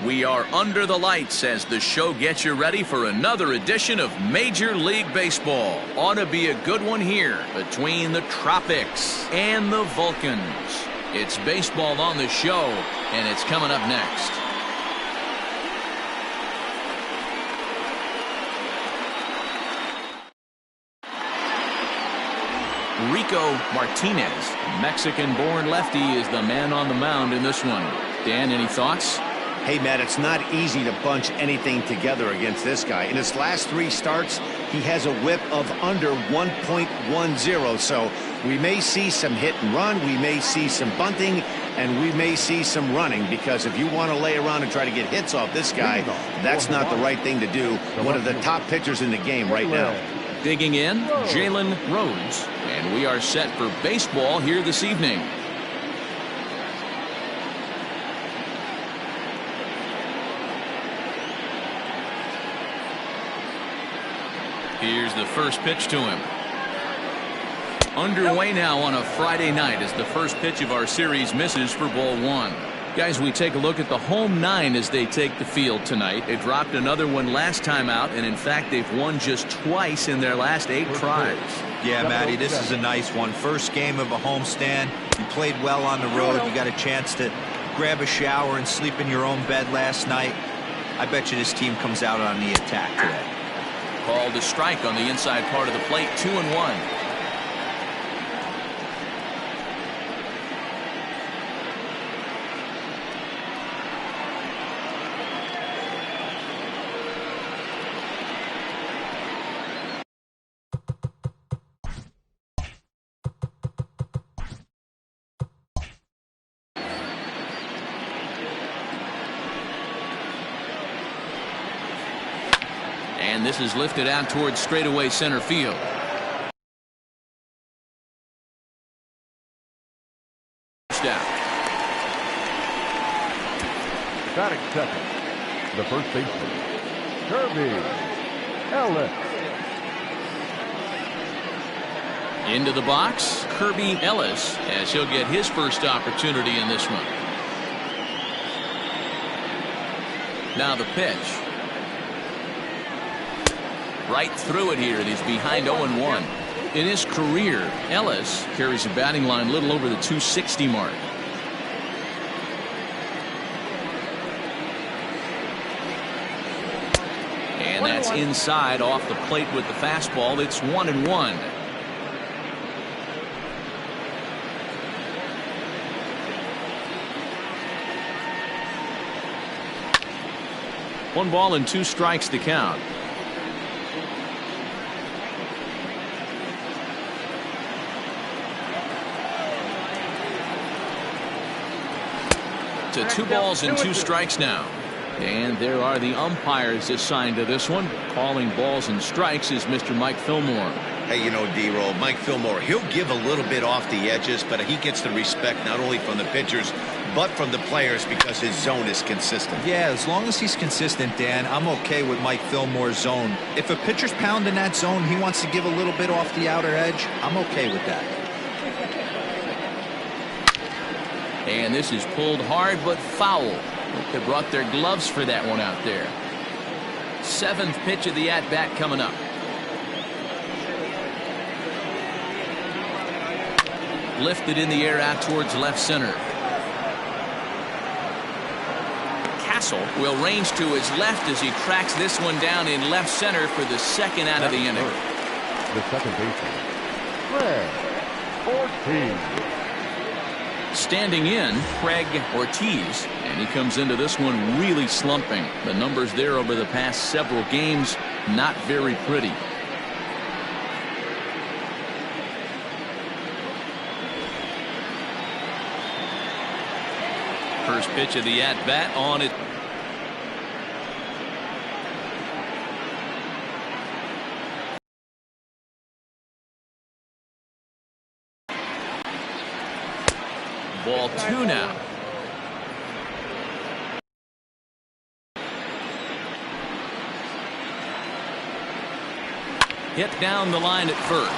We are under the lights as the show gets you ready for another edition of Major League Baseball. Ought to be a good one here between the Tropics and the Vulcans. It's baseball on the show, and it's coming up next. Rico Martinez, Mexican-born lefty, is the man on the mound in this one. Dan, any thoughts? Hey, Matt, it's not easy to bunch anything together against this guy. In his last 3 starts, he has a whip of under 1.10. So we may see some hit and run, we may see some bunting, and we may see some running, because if you want to lay around and try to get hits off this guy, that's not the right thing to do. One of the top pitchers in the game right now. Digging in, Jalen Rhodes. And we are set for baseball here this evening. Here's the first pitch to him. Underway now on a Friday night as the first pitch of our series misses for ball 1. Guys, we take a look at the home 9 as they take the field tonight. They dropped another one last time out, and in fact they've won just twice in their last 8 tries. Yeah, Matty, this is a nice one. First game of a homestand. You played well on the road. You got a chance to grab a shower and sleep in your own bed last night. I bet you this team comes out on the attack today. Called a strike on the inside part of the plate, 2-1. And this is lifted out towards straightaway center field. Down. Batting second, the first baseman, Kirby Ellis. Into the box, Kirby Ellis, as he'll get his first opportunity in this one. Now the pitch. Right through it here, and he's behind 0-1. In his career, Ellis carries a batting line a little over the 260 mark. And that's inside off the plate with the fastball. It's 1-1. One ball and 2 strikes to count. To 2 balls and 2 strikes now. And there are the umpires assigned to this one. Calling balls and strikes is Mr. Mike Fillmore. Hey, you know, D-Roll, Mike Fillmore, he'll give a little bit off the edges, but he gets the respect not only from the pitchers, but from the players, because his zone is consistent. Yeah, as long as he's consistent, Dan, I'm okay with Mike Fillmore's zone. If a pitcher's pounding that zone, he wants to give a little bit off the outer edge, I'm okay with that. And this is pulled hard but foul. They brought their gloves for that one out there. 7th pitch of the at-bat coming up. Lifted in the air out towards left center. Castle will range to his left as he tracks this one down in left center for the second out of the inning. The second baseman, Craig Ortiz. Standing in, Craig Ortiz, and he comes into this one really slumping. The numbers there over the past several games, not very pretty. First pitch of the at-bat on it. Ball 2 now. Hit down the line at first.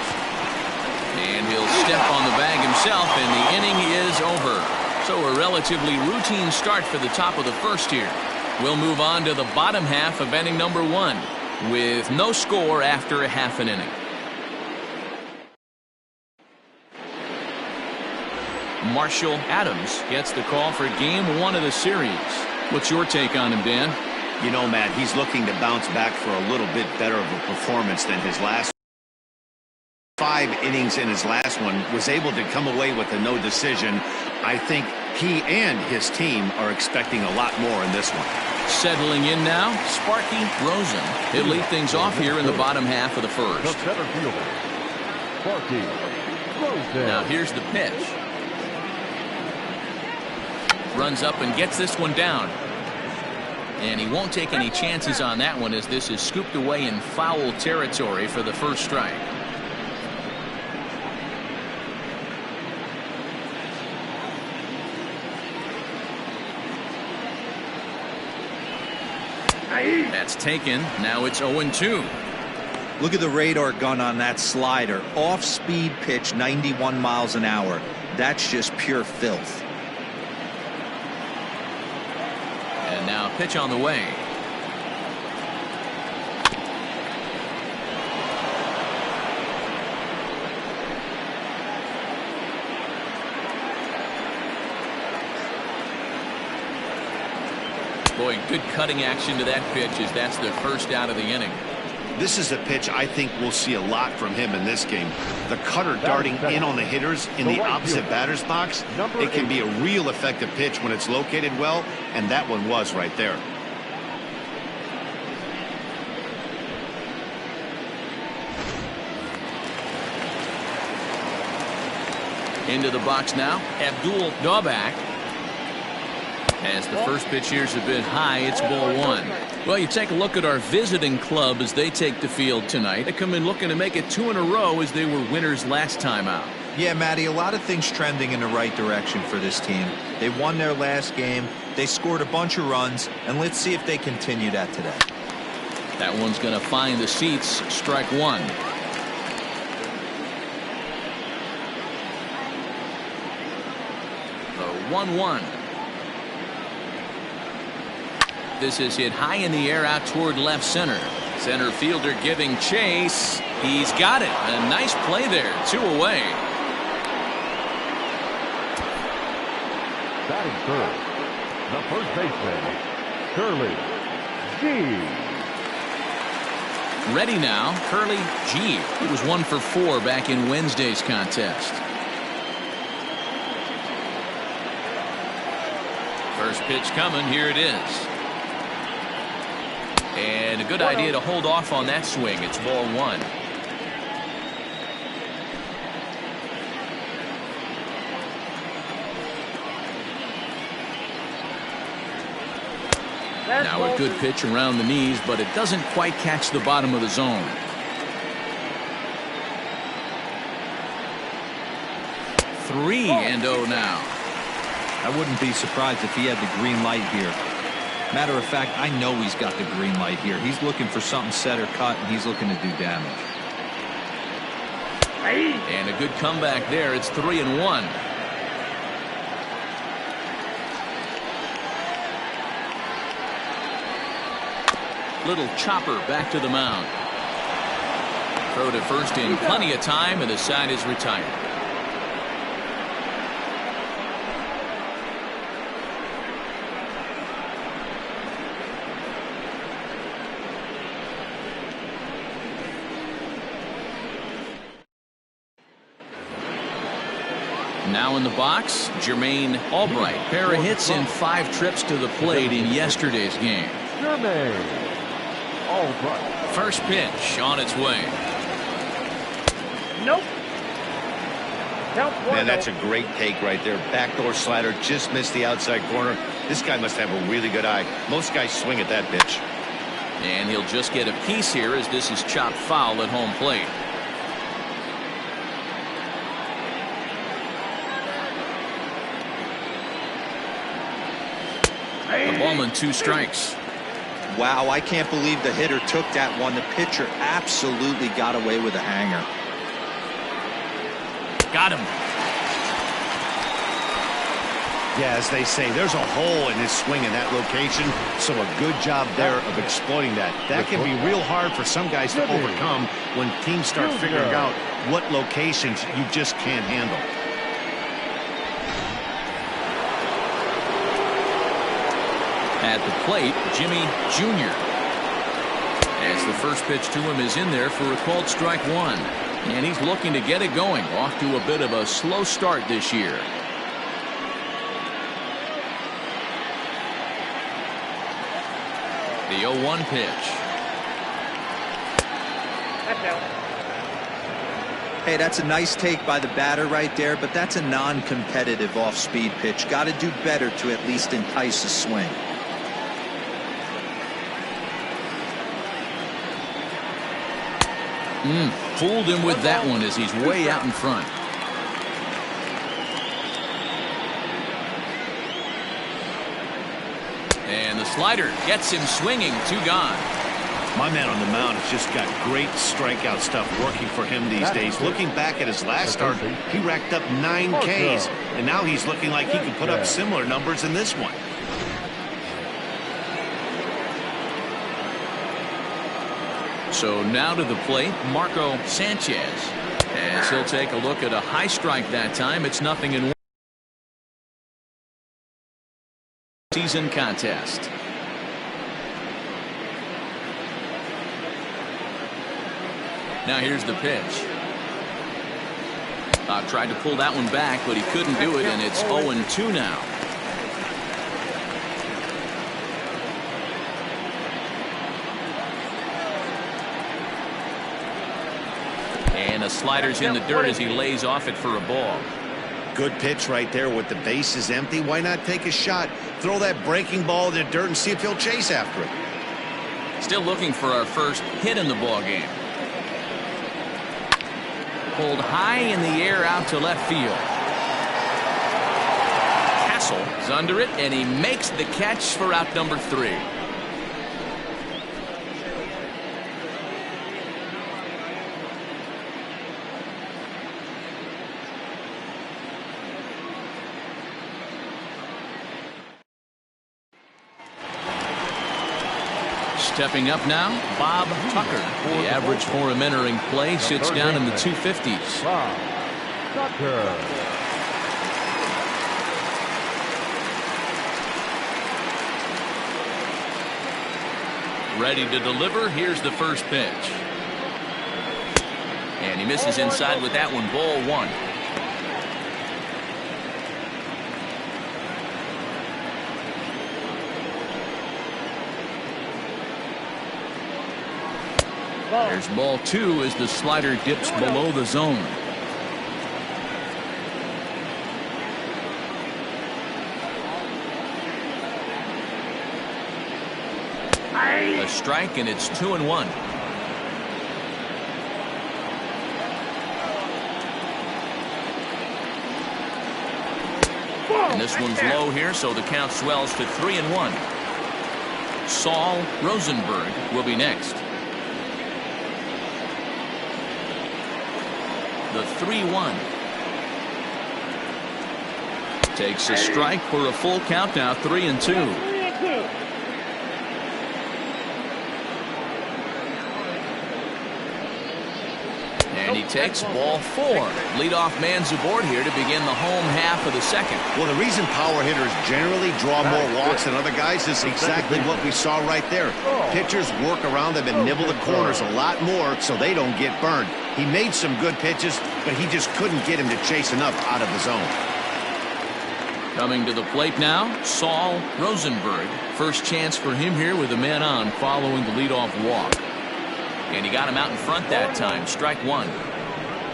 And he'll step on the bag himself, and the inning is over. So a relatively routine start for the top of the first here. We'll move on to the bottom half of inning number 1 with no score after a half an inning. Marshall Adams gets the call for game 1 of the series. What's your take on him, Dan? You know, Matt, he's looking to bounce back for a little bit better of a performance than his last 5 innings. In his last one, was able to come away with a no decision. I think he and his team are expecting a lot more in this one. Settling in now, Sparky Rosen. He'll lead things off here in the bottom half of the first. The center fielder, Sparky Rosen. Now here's the pitch. Runs up and gets this one down. And he won't take any chances on that one, as this is scooped away in foul territory for the first strike. That's taken. Now it's 0-2. Look at the radar gun on that slider. Off-speed pitch, 91 miles an hour. That's just pure filth. And now pitch on the way. Boy, good cutting action to that pitch, as that's the first out of the inning. This is a pitch I think we'll see a lot from him in this game. The cutter darting in on the hitters in the opposite batter's box. It can be a real effective pitch when it's located well, and that one was right there. Into the box now, Abdul Daubak. As the first pitch here's a bit high, it's ball 1. Well, you take a look at our visiting club as they take the field tonight. They come in looking to make it 2 in a row, as they were winners last time out. Yeah, Matty, a lot of things trending in the right direction for this team. They won their last game, they scored a bunch of runs, and let's see if they continue that today. That one's going to find the seats. Strike 1. The 1-1. This is hit high in the air out toward left center. Center fielder giving chase. He's got it. A nice play there. 2 away. Batting third, the first baseman, Curly G. Ready now, Curly G. He was 1 for 4 back in Wednesday's contest. First pitch coming. Here it is. And a good idea to hold off on that swing. It's ball 1. Now a good pitch around the knees, but it doesn't quite catch the bottom of the zone. Three and 0 now. I wouldn't be surprised if he had the green light here. Matter of fact, I know he's got the green light here. He's looking for something set or cut, and he's looking to do damage. And a good comeback there. It's 3-1. Little chopper back to the mound. Throw to first in plenty of time, and the side is retired. Now in the box, Jermaine Albright. Pair of hits in 5 trips to the plate in yesterday's game. Jermaine Albright. First pitch on its way. Nope. Man, that's a great take right there. Backdoor slider, just missed the outside corner. This guy must have a really good eye. Most guys swing at that pitch. And he'll just get a piece here, as this is chopped foul at home plate. The ball and 2 strikes. Wow, I can't believe the hitter took that one. The pitcher absolutely got away with a hanger. Got him. Yeah, as they say, there's a hole in his swing in that location, so a good job there of exploiting that. That can be real hard for some guys to overcome when teams start figuring out what locations you just can't handle. At the plate, Jimmy Jr. As the first pitch to him is in there for a called strike one. And he's looking to get it going. Off to a bit of a slow start this year. The 0-1 pitch. Hey, that's a nice take by the batter right there, but that's a non-competitive off-speed pitch. Got to do better to at least entice a swing. Fooled him with that one as he's way out in front. And the slider gets him swinging. 2 gone. My man on the mound has just got great strikeout stuff working for him these days. Looking back at his last start, he racked up 9 Ks, and now he's looking like he can put up similar numbers in this one. So now to the plate, Marco Sanchez. As he'll take a look at a high strike that time. It's 0-1 season contest. Now here's the pitch. Tried to pull that one back, but he couldn't do it, and it's 0-2 now. And the slider's in the dirt as he lays off it for a ball. Good pitch right there with the bases empty. Why not take a shot? Throw that breaking ball in the dirt and see if he'll chase after it. Still looking for our first hit in the ball game. Pulled high in the air out to left field. Castle is under it, and he makes the catch for out number 3. Stepping up now, Bob Tucker. The average for him entering play sits down in the 250s. Bob Tucker. Ready to deliver. Here's the first pitch. And he misses inside with that one. Ball 1. There's ball 2 as the slider dips below the zone. A strike, and it's 2-1. And this one's low here, so the count swells to 3-1. Saul Rosenberg will be next. The 3-1. Takes a strike for a full count now, 3-2. And he takes ball 4. Leadoff man's aboard here to begin the home half of the second. Well, the reason power hitters generally draw more walks than other guys is exactly what we saw right there. Pitchers work around them and nibble the corners a lot more so they don't get burned. He made some good pitches, but he just couldn't get him to chase enough out of the zone. Coming to the plate now, Saul Rosenberg. First chance for him here with a man on following the leadoff walk. And he got him out in front that time. Strike 1.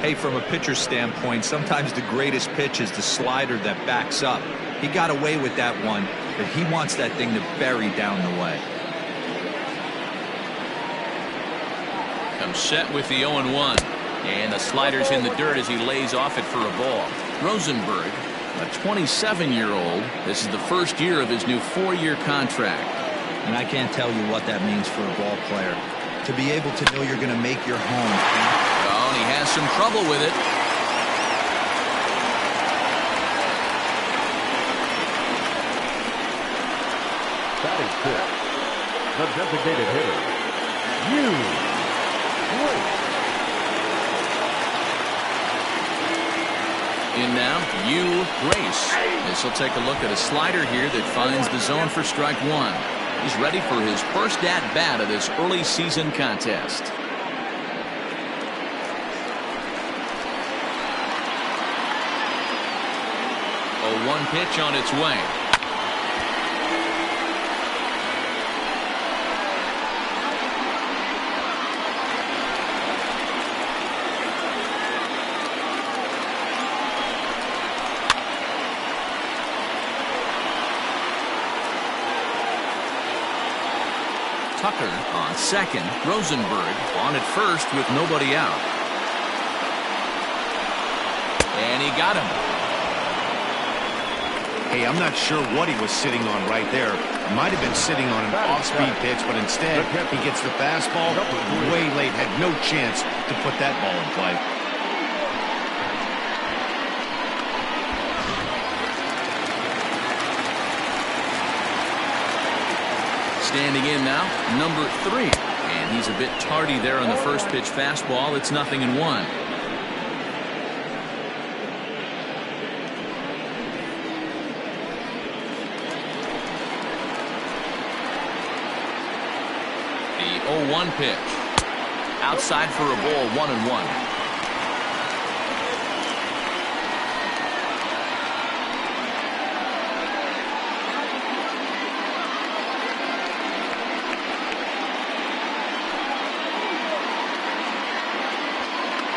Hey, from a pitcher's standpoint, sometimes the greatest pitch is the slider that backs up. He got away with that one, but he wants that thing to bury down the way. Comes set with the 0-1. And the slider's in the dirt as he lays off it for a ball. Rosenberg, a 27-year-old. This is the first year of his new 4-year contract. And I can't tell you what that means for a ball player. To be able to know you're going to make your home. Oh, and he has some trouble with it. Batting fifth, the designated hitter, Yu Grace. In now, Yu Grace. This will take a look at a slider here that finds the zone for strike one. He's ready for his first at-bat of this early season contest. 0-1 pitch on its way. Tucker on second. Rosenberg on at first with nobody out. And he got him. Hey, I'm not sure what he was sitting on right there. Might have been sitting on an off-speed pitch, but instead he gets the fastball way late. Had no chance to put that ball in play. Standing in now, number 3. And he's a bit tardy there on the first pitch fastball. It's 0-1. The 0-1 pitch. Outside for a ball, 1-1.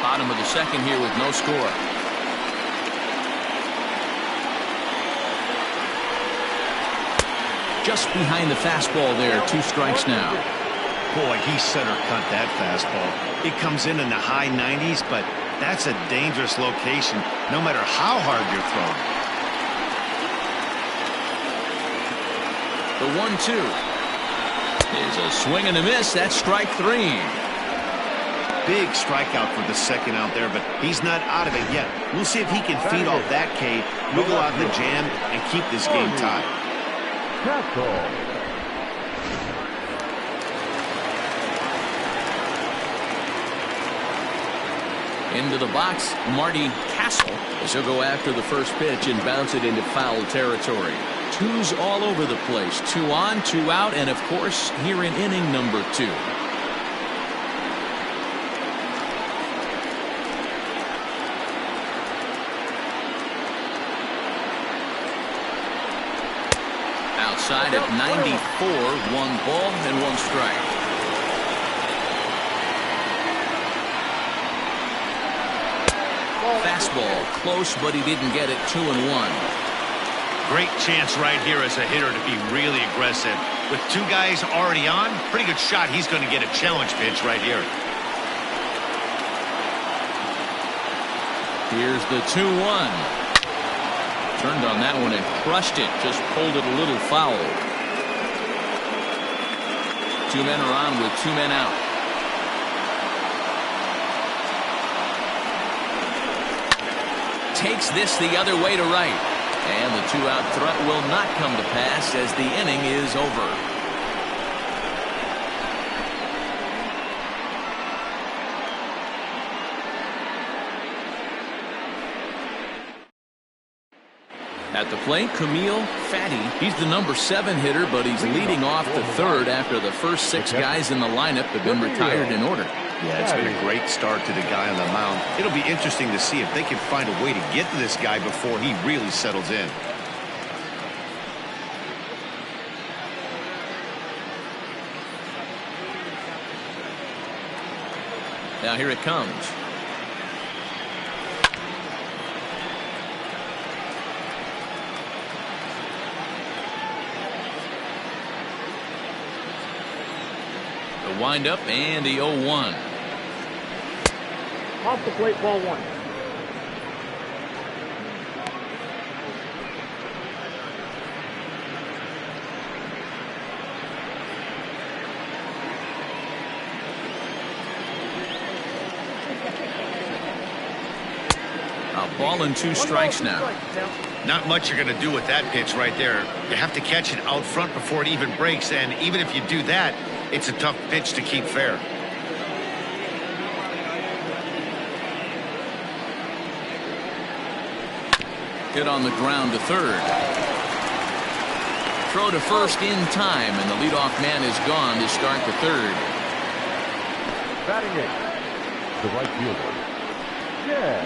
Bottom of the second here with no score. Just behind the fastball there. 2 strikes now. Boy, he center cut that fastball. It comes in the high 90s, but that's a dangerous location no matter how hard you're throwing. The 1-2 is a swing and a miss. That's strike 3. Big strikeout for the second out there, but he's not out of it yet. We'll see if he can feed off that K, wiggle out the jam, and keep this game tied. Into the box, Marty Castle, as he'll go after the first pitch and bounce it into foul territory. 2s all over the place. 2 on, 2 out, and of course, here in inning number 2. Outside at 94, 1 ball and 1 strike. Fastball close, but he didn't get it. 2-1. Great chance right here as a hitter to be really aggressive. With 2 guys already on, pretty good shot he's going to get a challenge pitch right here. Here's the 2-1. Turned on that one and crushed it. Just pulled it a little foul. 2 men are on with 2 men out. Takes this the other way to right. And the 2-out threat will not come to pass as the inning is over. At the plate, Camille Fatty. He's the number 7 hitter, but he's leading off the third after the first 6 guys in the lineup have been retired in order. Yeah, it's been a great start to the guy on the mound. It'll be interesting to see if they can find a way to get to this guy before he really settles in. Now here it comes. The windup and the 0-1. Off the plate, ball 1. Ball and 2 strikes now. Not much you're going to do with that pitch right there. You have to catch it out front before it even breaks, and even if you do that, it's a tough pitch to keep fair. Hit on the ground to third. Throw to first in time, and the leadoff man is gone to start the third. Batting it, the right fielder, Jed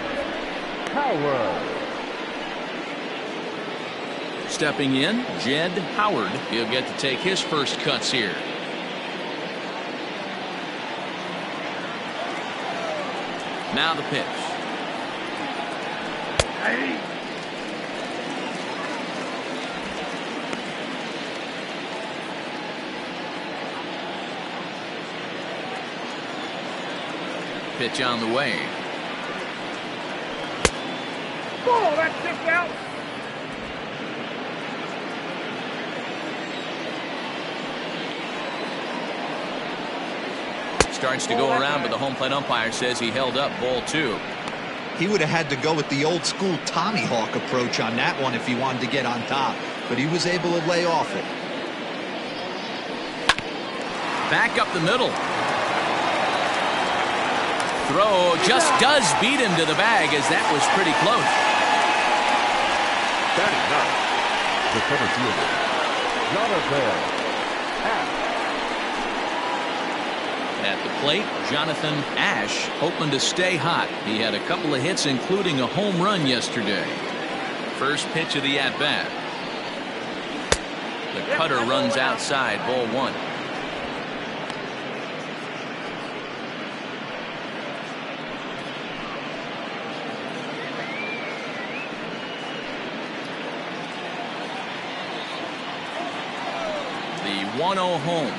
Howard. Stepping in, Jed Howard. He'll get to take his first cuts here. Now the pitch. Pitch on the way. Oh, that's just out. Starts to go around, but the home plate umpire says he held up ball 2. He would have had to go with the old school Tommy Hawk approach on that one if he wanted to get on top, but he was able to lay off it. Back up the middle. Throw just does beat him to the bag, as that was pretty close. Batting ninth, the center fielder, Jonathan Ash. At the plate, Jonathan Ash hoping to stay hot. He had a couple of hits, including a home run yesterday. First pitch of the at-bat. The cutter runs outside, ball 1. The 1-0 home.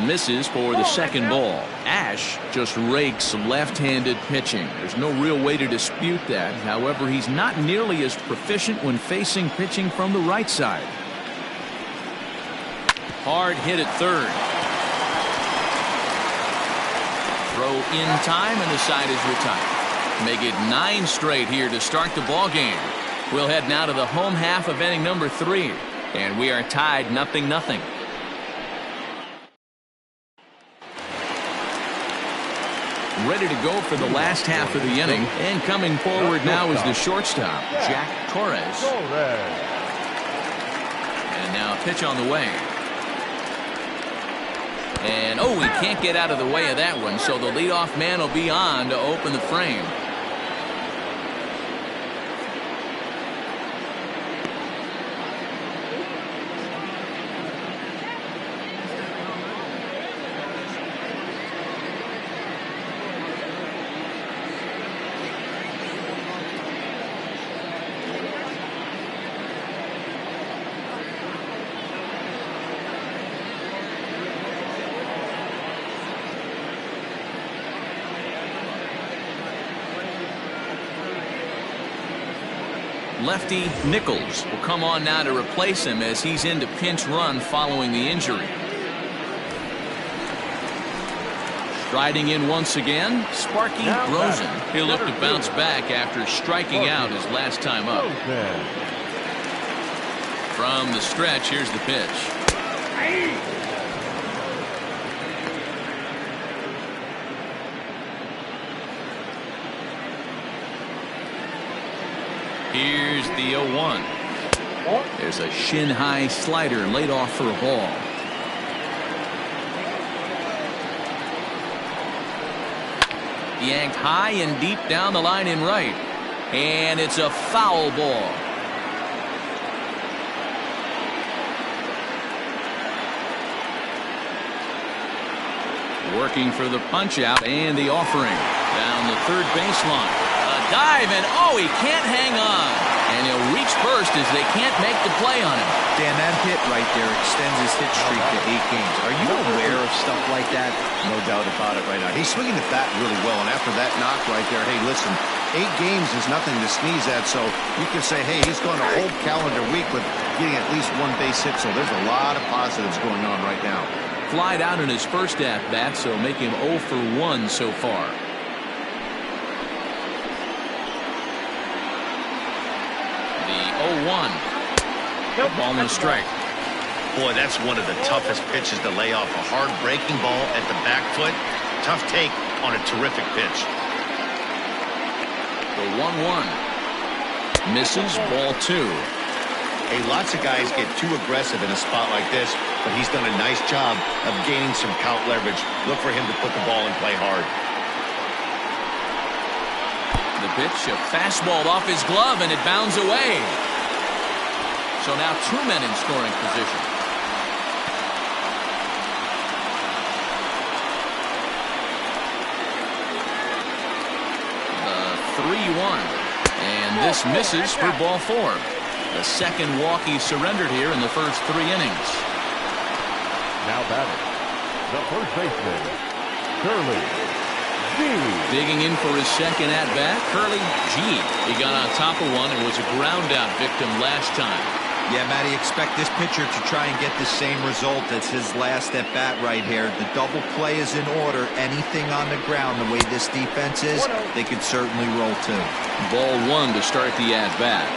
Misses for the second ball. Ash just rakes left-handed pitching. There's no real way to dispute that. However, he's not nearly as proficient when facing pitching from the right side. Hard hit at third. Throw in time, and the side is retired. Make it 9 straight here to start the ball game. We'll head now to the home half of inning number 3, and we are tied 0-0. Ready to go for the last half of the inning, and coming forward now is the shortstop, Jack Torres. And now a pitch on the way. And oh, he can't get out of the way of that one, so the leadoff man will be on to open the frame. Lefty Nichols will come on now to replace him, as he's into pinch run following the injury. Striding in once again, Sparky Rosen. He'll look to bounce back after striking out his last time up. From the stretch, here's the pitch. Here's the 0-1. There's a shin-high slider laid off for a ball. Yanked high and deep down the line in right. And it's a foul ball. Working for the punch-out and the offering. Down the third baseline. Dive, and oh, he can't hang on, and he'll reach first as they can't make the play on him. Dan, that hit right there extends his hit streak to 8 games. Are you aware of stuff like that? No doubt about it right now. He's swinging the bat really well, and after that knock right there, hey, listen, 8 games is nothing to sneeze at, so you can say, hey, he's going a whole calendar week with getting at least 1 base hit, so there's a lot of positives going on right now. Flied out in his first at-bat, so make him 0 for 1 so far. 1. Ball and a strike. Boy, that's one of the toughest pitches to lay off. A hard breaking ball at the back foot. Tough take on a terrific pitch. The 1-1. Misses, ball 2. Hey, lots of guys get too aggressive in a spot like this, but he's done a nice job of gaining some count leverage. Look for him to put the ball and play hard. The pitch, a fastball off his glove, and it bounds away. So now 2 men in scoring position. The 3-1. And this misses for ball 4. The second walk he surrendered here in the first 3 innings. Now batting, the first baseman, Curly G. Digging in for his second at-bat, Curly G. He got on top of one and was a ground-out victim last time. Yeah, Matty, expect this pitcher to try and get the same result as his last at-bat right here. The double play is in order. Anything on the ground, the way this defense is, they could certainly roll too. Ball 1 to start the at-bat.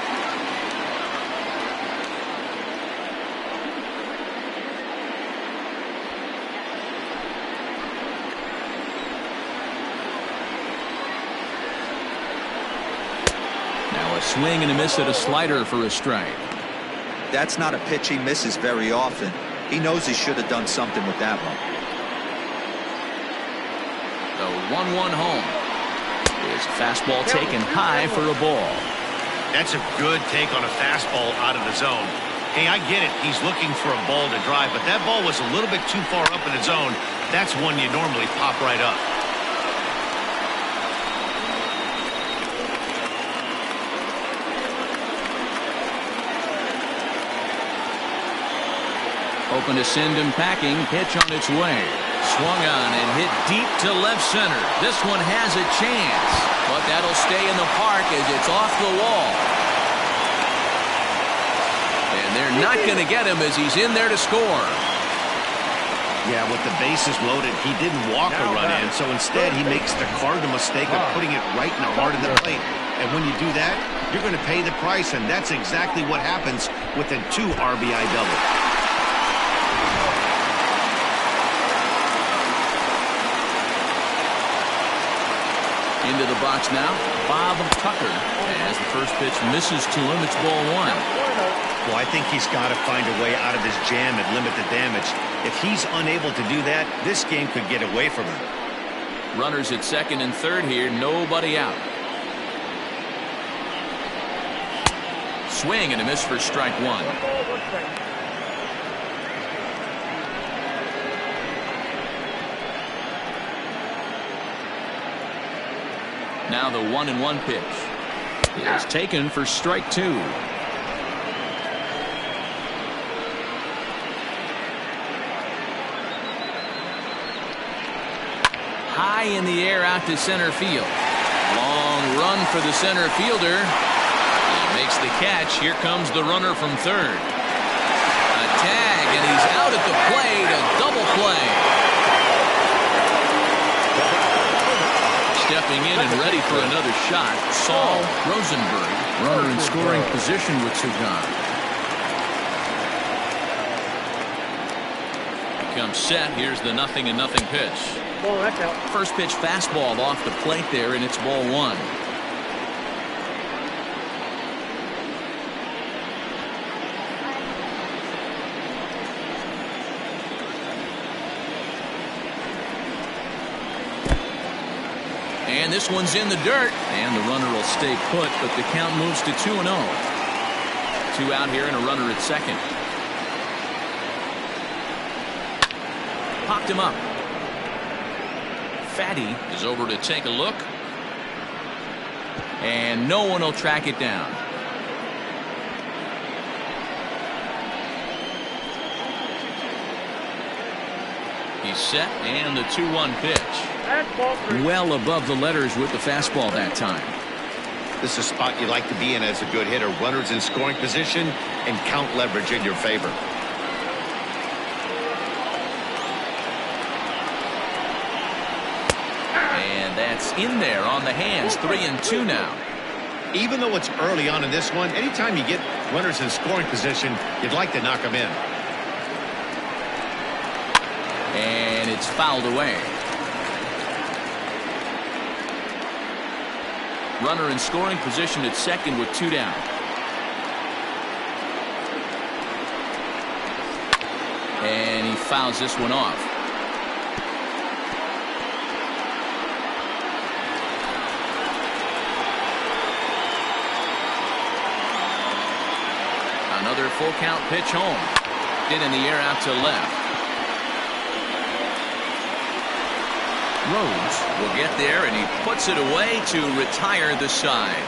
Now a swing and a miss at a slider for a strike. That's not a pitch he misses very often. He knows he should have done something with that one. The 1-1 home. His fastball taken high for a ball. That's a good take on a fastball out of the zone. Hey, I get it. He's looking for a ball to drive, but that ball was a little bit too far up in the zone. That's one you normally pop right up. Open to send him packing. Pitch on its way. Swung on and hit deep to left center. This one has a chance, but that'll stay in the park as it's off the wall. And they're not going to get him as he's in there to score. Yeah, with the bases loaded, he didn't walk a run in, so instead he makes the cardinal mistake of putting it right in the heart of the plate. And when you do that, you're going to pay the price, and that's exactly what happens with a 2 RBI double. Into the box now, Bob Tucker. As the first pitch misses to him, it's ball 1. Well, I think he's got to find a way out of this jam and limit the damage. If he's unable to do that, this game could get away from him. Runners at second and third here, nobody out. Swing and a miss for strike 1. Now the 1-1 pitch is taken for strike 2. High in the air out to center field. Long run for the center fielder. He makes the catch. Here comes the runner from third. A tag, and he's out at the plate. A double play. Stepping in and ready for another shot, Saul Rosenberg. Runner in scoring position with 2 gone. Comes set. Here's the 0-0 pitch. Ball, that's out. First pitch fastball off the plate there, and it's ball 1. And this one's in the dirt, and the runner will stay put, but the count moves to 2-0. 2 out here and a runner at second. Popped him up. Fatty is over to take a look, and no one will track it down. He's set, and the 2-1 pitch. Well above the letters with the fastball that time. This is a spot you like to be in as a good hitter. Runners in scoring position and count leverage in your favor. And that's in there on the hands. 3-2 now. Even though it's early on in this one, anytime you get runners in scoring position, you'd like to knock them in. And it's fouled away. Runner in scoring position at second with 2 down. And he fouls this one off. Another full count pitch home. Hit in the air out to left. Rhodes will get there, and he puts it away to retire the side.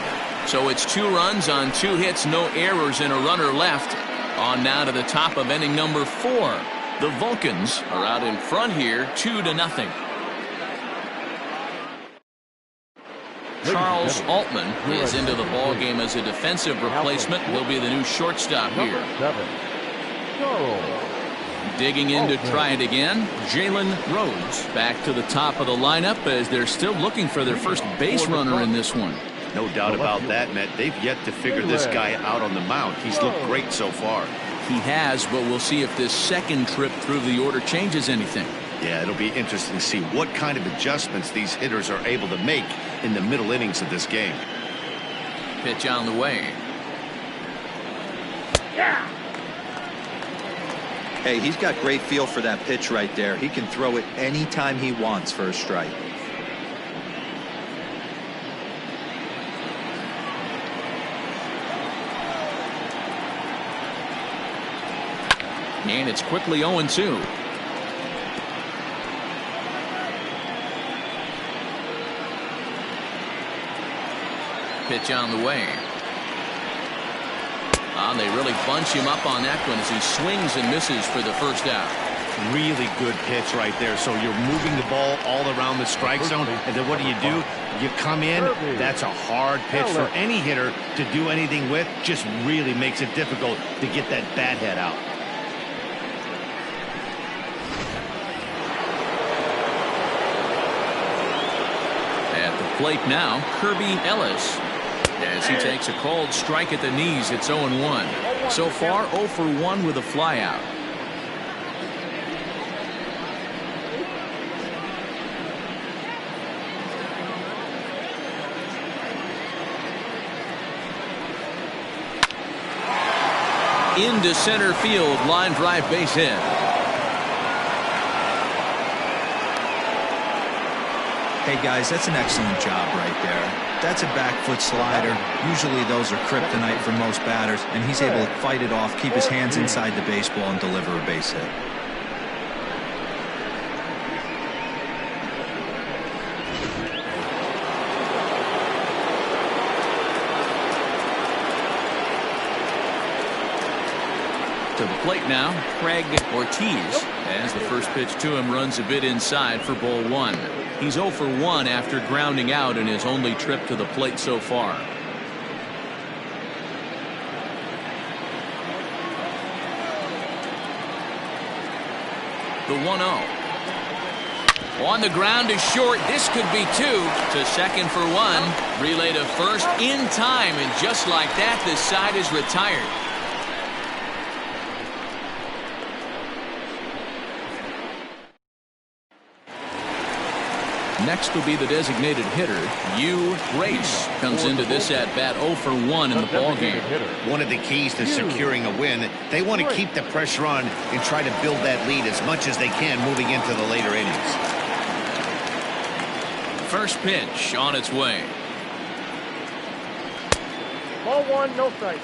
So it's 2 runs on 2 hits, no errors, and a runner left. On now to the top of inning number 4. The Vulcans are out in front here, 2-0. Charles Altman is into the ball game as a defensive replacement. He'll be the new shortstop here. Digging in to try it again, Jalen Rhodes back to the top of the lineup as they're still looking for their first base runner in this one. No doubt about that, Matt. They've yet to figure this guy out on the mound. He's looked great so far. He has, but we'll see if this second trip through the order changes anything. Yeah, it'll be interesting to see what kind of adjustments these hitters are able to make in the middle innings of this game. Pitch on the way. Yeah. Hey, he's got great feel for that pitch right there. He can throw it anytime he wants for a strike. And it's quickly 0-2. Pitch on the way. They really bunch him up on that one as he swings and misses for the first out. Really good pitch right there. So you're moving the ball all around the strike zone, and then what do? You come in. That's a hard pitch for any hitter to do anything with. Just really makes it difficult to get that bat head out. At the plate now, Kirby Ellis. As he takes a cold strike at the knees, it's 0-1. So far, 0 for 1 with a flyout. Into center field, line drive base hit. Hey guys, that's an excellent job right there. That's a back foot slider. Usually those are kryptonite for most batters, and he's able to fight it off, keep his hands inside the baseball, and deliver a base hit. To the plate now, Craig Ortiz, as the first pitch to him runs a bit inside for ball 1. He's 0 for 1 after grounding out in his only trip to the plate so far. The 1-0. On the ground is short. This could be 2. To second for 1. Relay to first in time, and just like that, the side is retired. Next will be the designated hitter. Hugh Race comes into this at bat 0 for 1 in the ball game. One of the keys to securing a win, they want to keep the pressure on and try to build that lead as much as they can moving into the later innings. First pitch on its way. Ball 1, no strike.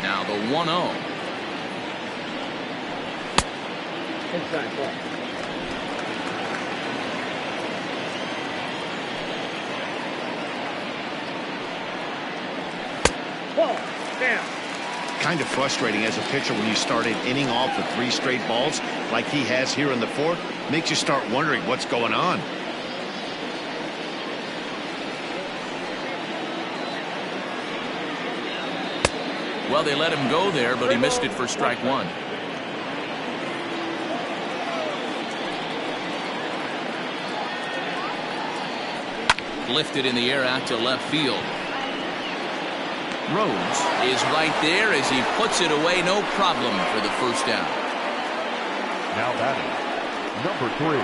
Now the 1-0. Inside ball. Ball. Down. Kind of frustrating as a pitcher when you start an inning off with 3 straight balls like he has here in the 4th. Makes you start wondering what's going on. Well, they let him go there, but he missed it for strike 1. Lifted in the air out to left field. Rhodes is right there as he puts it away, no problem for the first down. Now batting, number 3.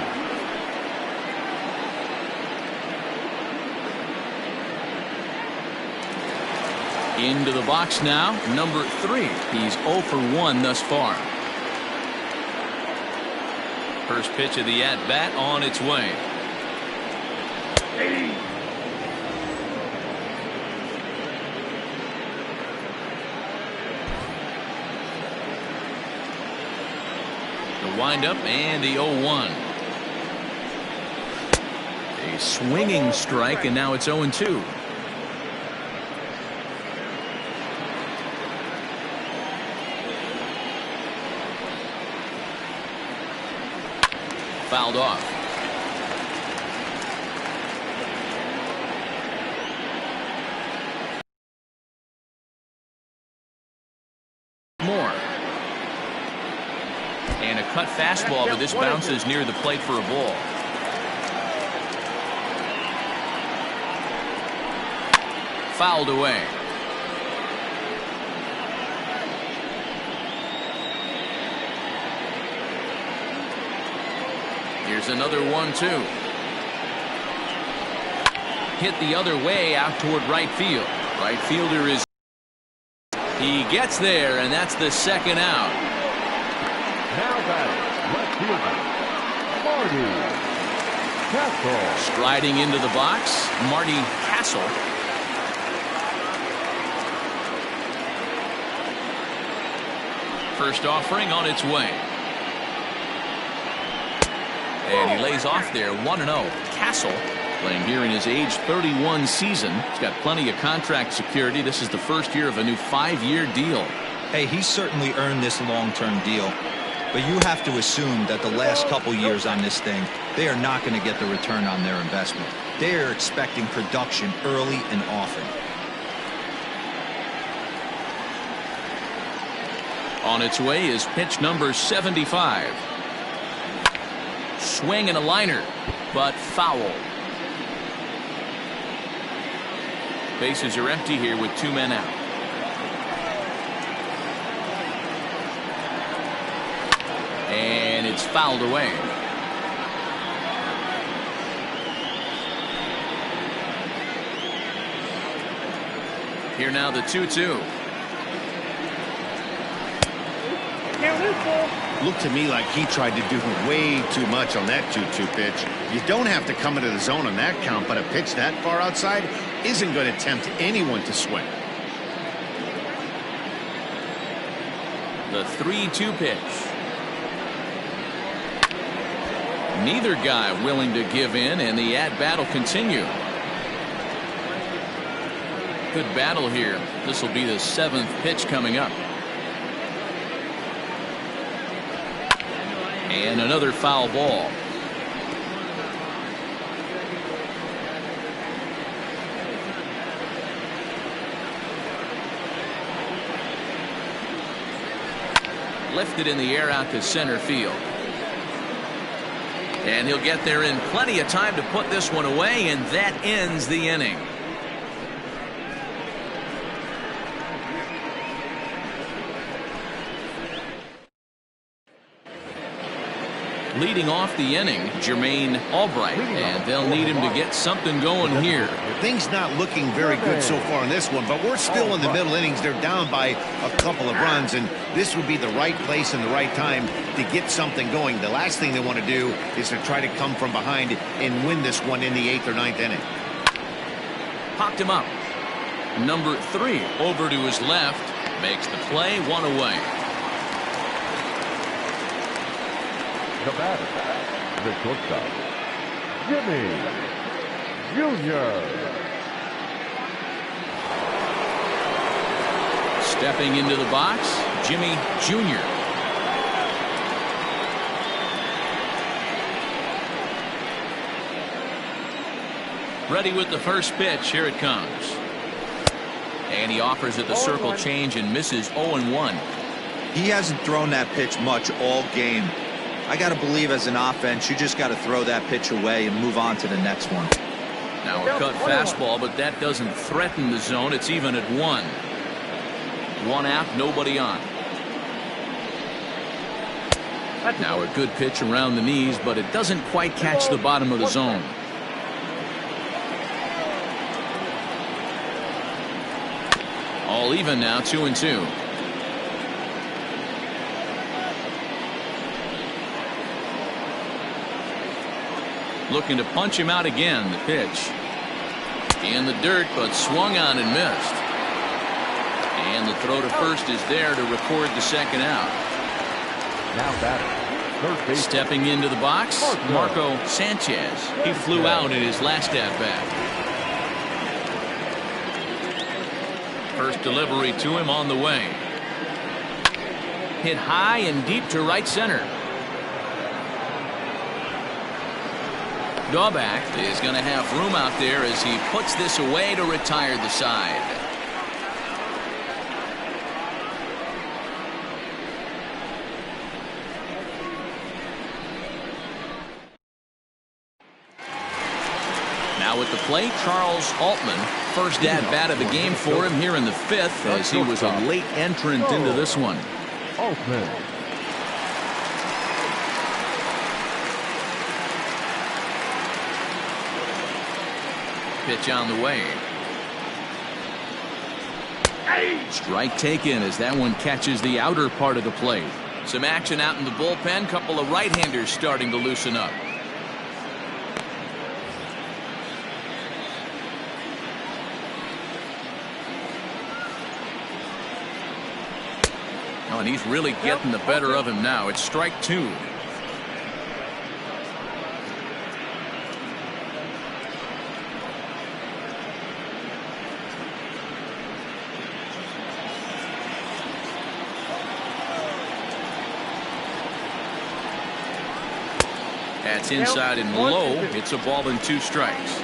Into the box now, number 3. He's 0 for 1 thus far. First pitch of the at-bat on its way. The windup and the 0-1. A swinging strike, and now it's 0-2. Fouled off. More. And a cut fastball, but this bounces near the plate for a ball. Fouled away. Here's another 1-2. Hit the other way out toward right field. Right fielder is. He gets there, and that's the second out. Now batting, left fielder, Marty Castle. Striding into the box, Marty Castle. First offering on its way. And he lays off there, 1-0. Castle playing here in his age 31 season. He's got plenty of contract security. This is the first year of a new 5-year deal. Hey, he certainly earned this long-term deal. But you have to assume that the last couple years on this thing, they are not going to get the return on their investment. They are expecting production early and often. On its way is pitch number 75. Swing and a liner, but foul. Bases are empty here with 2 men out. And it's fouled away. Here now the 2-2. Looked to me like he tried to do way too much on that 2-2 pitch. You don't have to come into the zone on that count, but a pitch that far outside isn't going to tempt anyone to swing. The 3-2 pitch. Neither guy willing to give in, and the at-bat will continue. Good battle here. This will be the 7th pitch coming up. And another foul ball. Lifted in the air out to center field. And he'll get there in plenty of time to put this one away, and that ends the inning. Leading off the inning, Jermaine Albright, and they'll need him to get something going here. Things not looking very good so far in this one, but we're still in the middle innings. They're down by a couple of runs, and this would be the right place and the right time to get something going. The last thing they want to do is to try to come from behind and win this one in the 8th or 9th inning. Popped him up. Number 3 over to his left, makes the play, 1 away. The batter, the shortstop, Jimmy Jr. Stepping into the box, Jimmy Jr. Ready with the first pitch. Here it comes. And he offers it the circle change and misses 0-1. He hasn't thrown that pitch much all game. I got to believe as an offense, you just got to throw that pitch away and move on to the next one. Now a cut fastball, but that doesn't threaten the zone. It's even at 1. 1 out, nobody on. Now a good pitch around the knees, but it doesn't quite catch the bottom of the zone. All even now, 2-2. Looking to punch him out again. The pitch in the dirt, but swung on and missed. And the throw to first is there to record the second out. Now batter, third base. Stepping into the box, Marco Sanchez. He flew out in his last at bat. First delivery to him on the way. Hit high and deep to right center. Daubach is going to have room out there as he puts this away to retire the side. Now at the plate, Charles Altman. First at bat of the game for him here in the 5th, as he was a late entrant into this one. Altman. Pitch on the way. Strike taken as that one catches the outer part of the plate. Some action out in the bullpen. Couple of right-handers starting to loosen up. Oh, and he's really getting the better of him now. It's strike 2. That's inside and low. It's a ball and 2 strikes.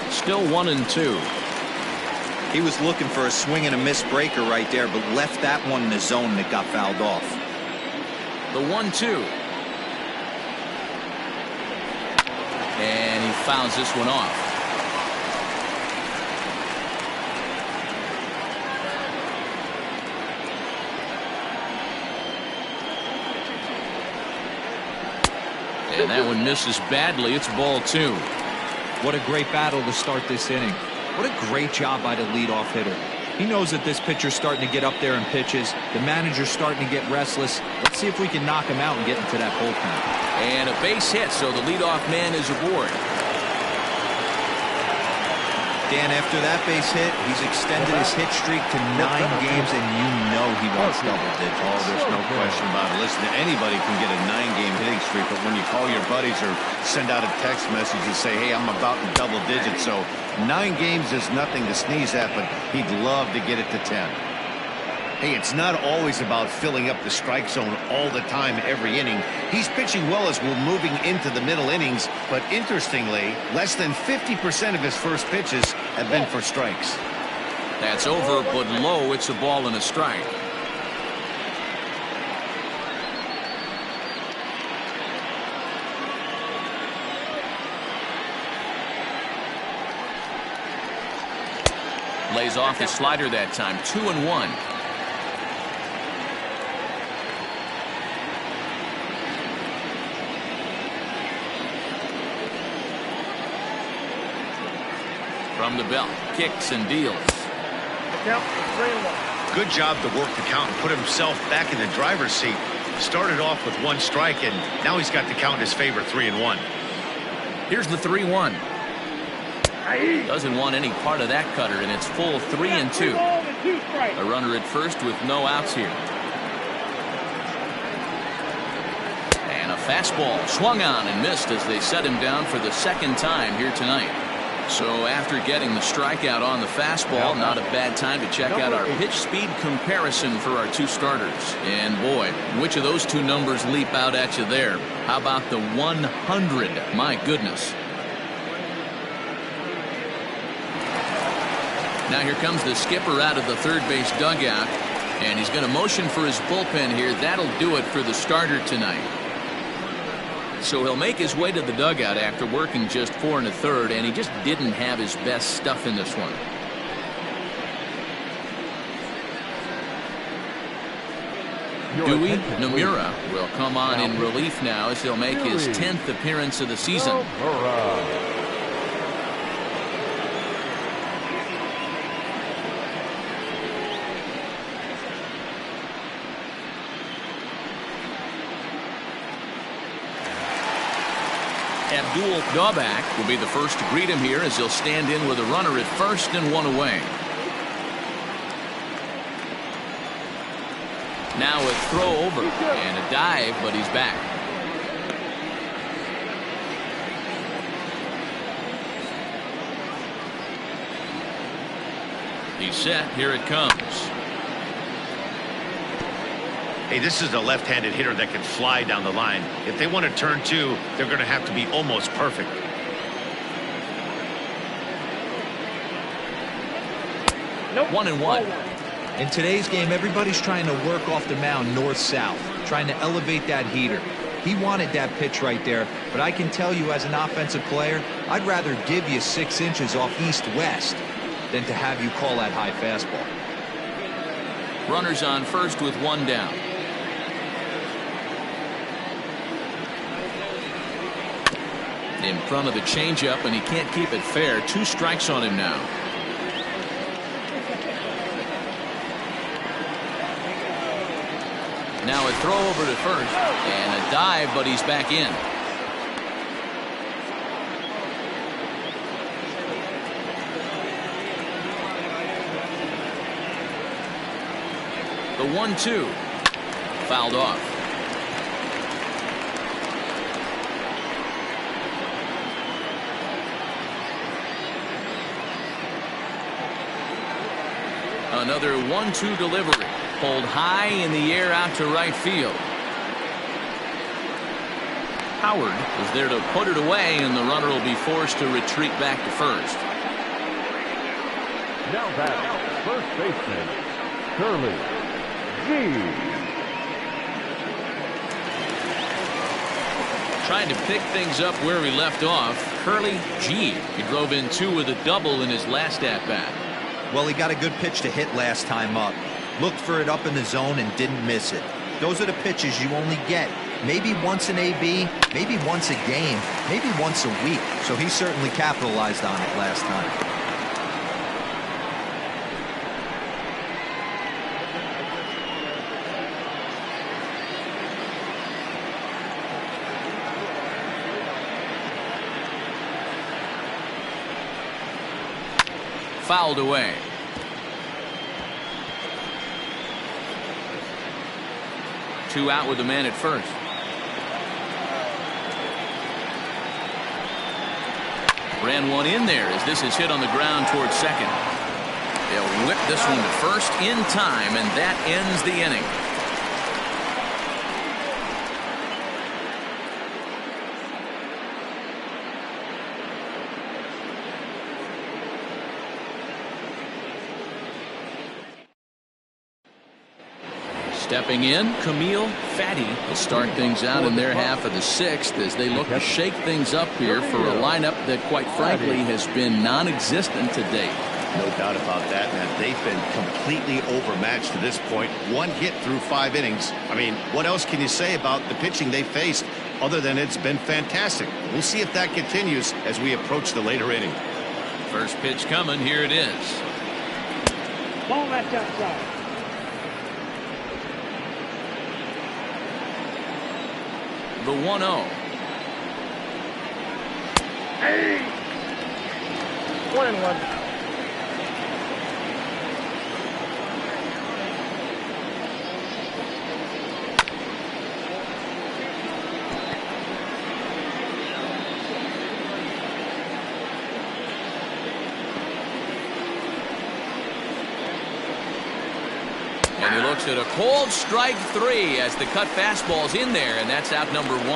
Still 1-2. He was looking for a swing and a miss breaker right there, but left that one in the zone that got fouled off. The 1-2. And he fouls this one off. And that one misses badly. It's ball 2. What a great battle to start this inning. What a great job by the leadoff hitter. He knows that this pitcher's starting to get up there in pitches. The manager's starting to get restless. Let's see if we can knock him out and get into that bullpen. And a base hit, so the leadoff man is aboard. Dan, after that base hit, he's extended his hit streak to 9 games, and you know he wants double digits. Oh, there's no question about it. Listen, anybody can get a 9-game hitting streak, but when you call your buddies or send out a text message and say, hey, I'm about in double digits, so 9 games is nothing to sneeze at, but he'd love to get it to 10. Hey, it's not always about filling up the strike zone all the time every inning. He's pitching well as we're moving into the middle innings, but interestingly, less than 50% of his first pitches have been for strikes. That's over, but low. It's a ball and a strike. Lays off the slider that time. 2-1. From the belt, kicks and deals. Count 3-1. Good job to work the count and put himself back in the driver's seat. Started off with 1 strike, and now he's got the count in his favor, 3-1. Here's the 3-1. Doesn't want any part of that cutter, and it's full 3-2. A runner at first with no outs here. And a fastball swung on and missed as they set him down for the 2nd time here tonight. So after getting the strikeout on the fastball, not a bad time to check out our pitch speed comparison for our 2 starters. And boy, which of those 2 numbers leap out at you there? How about the 100? My goodness. Now here comes the skipper out of the third base dugout. And he's going to motion for his bullpen here. That'll do it for the starter tonight. So he'll make his way to the dugout after working just 4 1/3, and he just didn't have his best stuff in this one. Dewey Nomura will come on in relief now as he'll make his 10th appearance of the season. Abdul Daubak will be the first to greet him here as he'll stand in with a runner at first and 1 away. Now a throw over and a dive, but he's back. He's set. Here it comes. Hey, this is a left-handed hitter that can fly down the line. If they want to turn 2, they're going to have to be almost perfect. Nope. 1-1. In today's game, everybody's trying to work off the mound north-south, trying to elevate that heater. He wanted that pitch right there, but I can tell you as an offensive player, I'd rather give you 6 inches off east-west than to have you call that high fastball. Runners on first with 1 down. In front of the changeup, and he can't keep it fair. 2 strikes on him now. Now a throw over to first and a dive, but he's back in. The 1-2 fouled off. Another 1-2 delivery. Pulled high in the air out to right field. Howard is there to put it away, and the runner will be forced to retreat back to first. Now back, first baseman, Curly G. Trying to pick things up where we left off. Curly G. He drove in 2 with a double in his last at-bat. Well, he got a good pitch to hit last time up. Looked for it up in the zone and didn't miss it. Those are the pitches you only get maybe once in AB, maybe once a game, maybe once a week. So he certainly capitalized on it last time. Fouled away. Two out with the man at first. Ran one in there as this is hit on the ground towards second. They'll whip this one to first in time, and that ends the inning. Stepping in, Camille Fatty will start things out in their half of the 6th as they look to shake things up here for a lineup that, quite frankly, has been non-existent to date. No doubt about that, man. They've been completely overmatched to this point. 1 hit through 5 innings. I mean, what else can you say about the pitching they faced other than it's been fantastic? We'll see if that continues as we approach the later inning. First pitch coming. Here it is. Ball left outside. The 1-0. Hey! 1-1. And he looks at a cold strike 3 as the cut fastball's in there, and that's out number 1.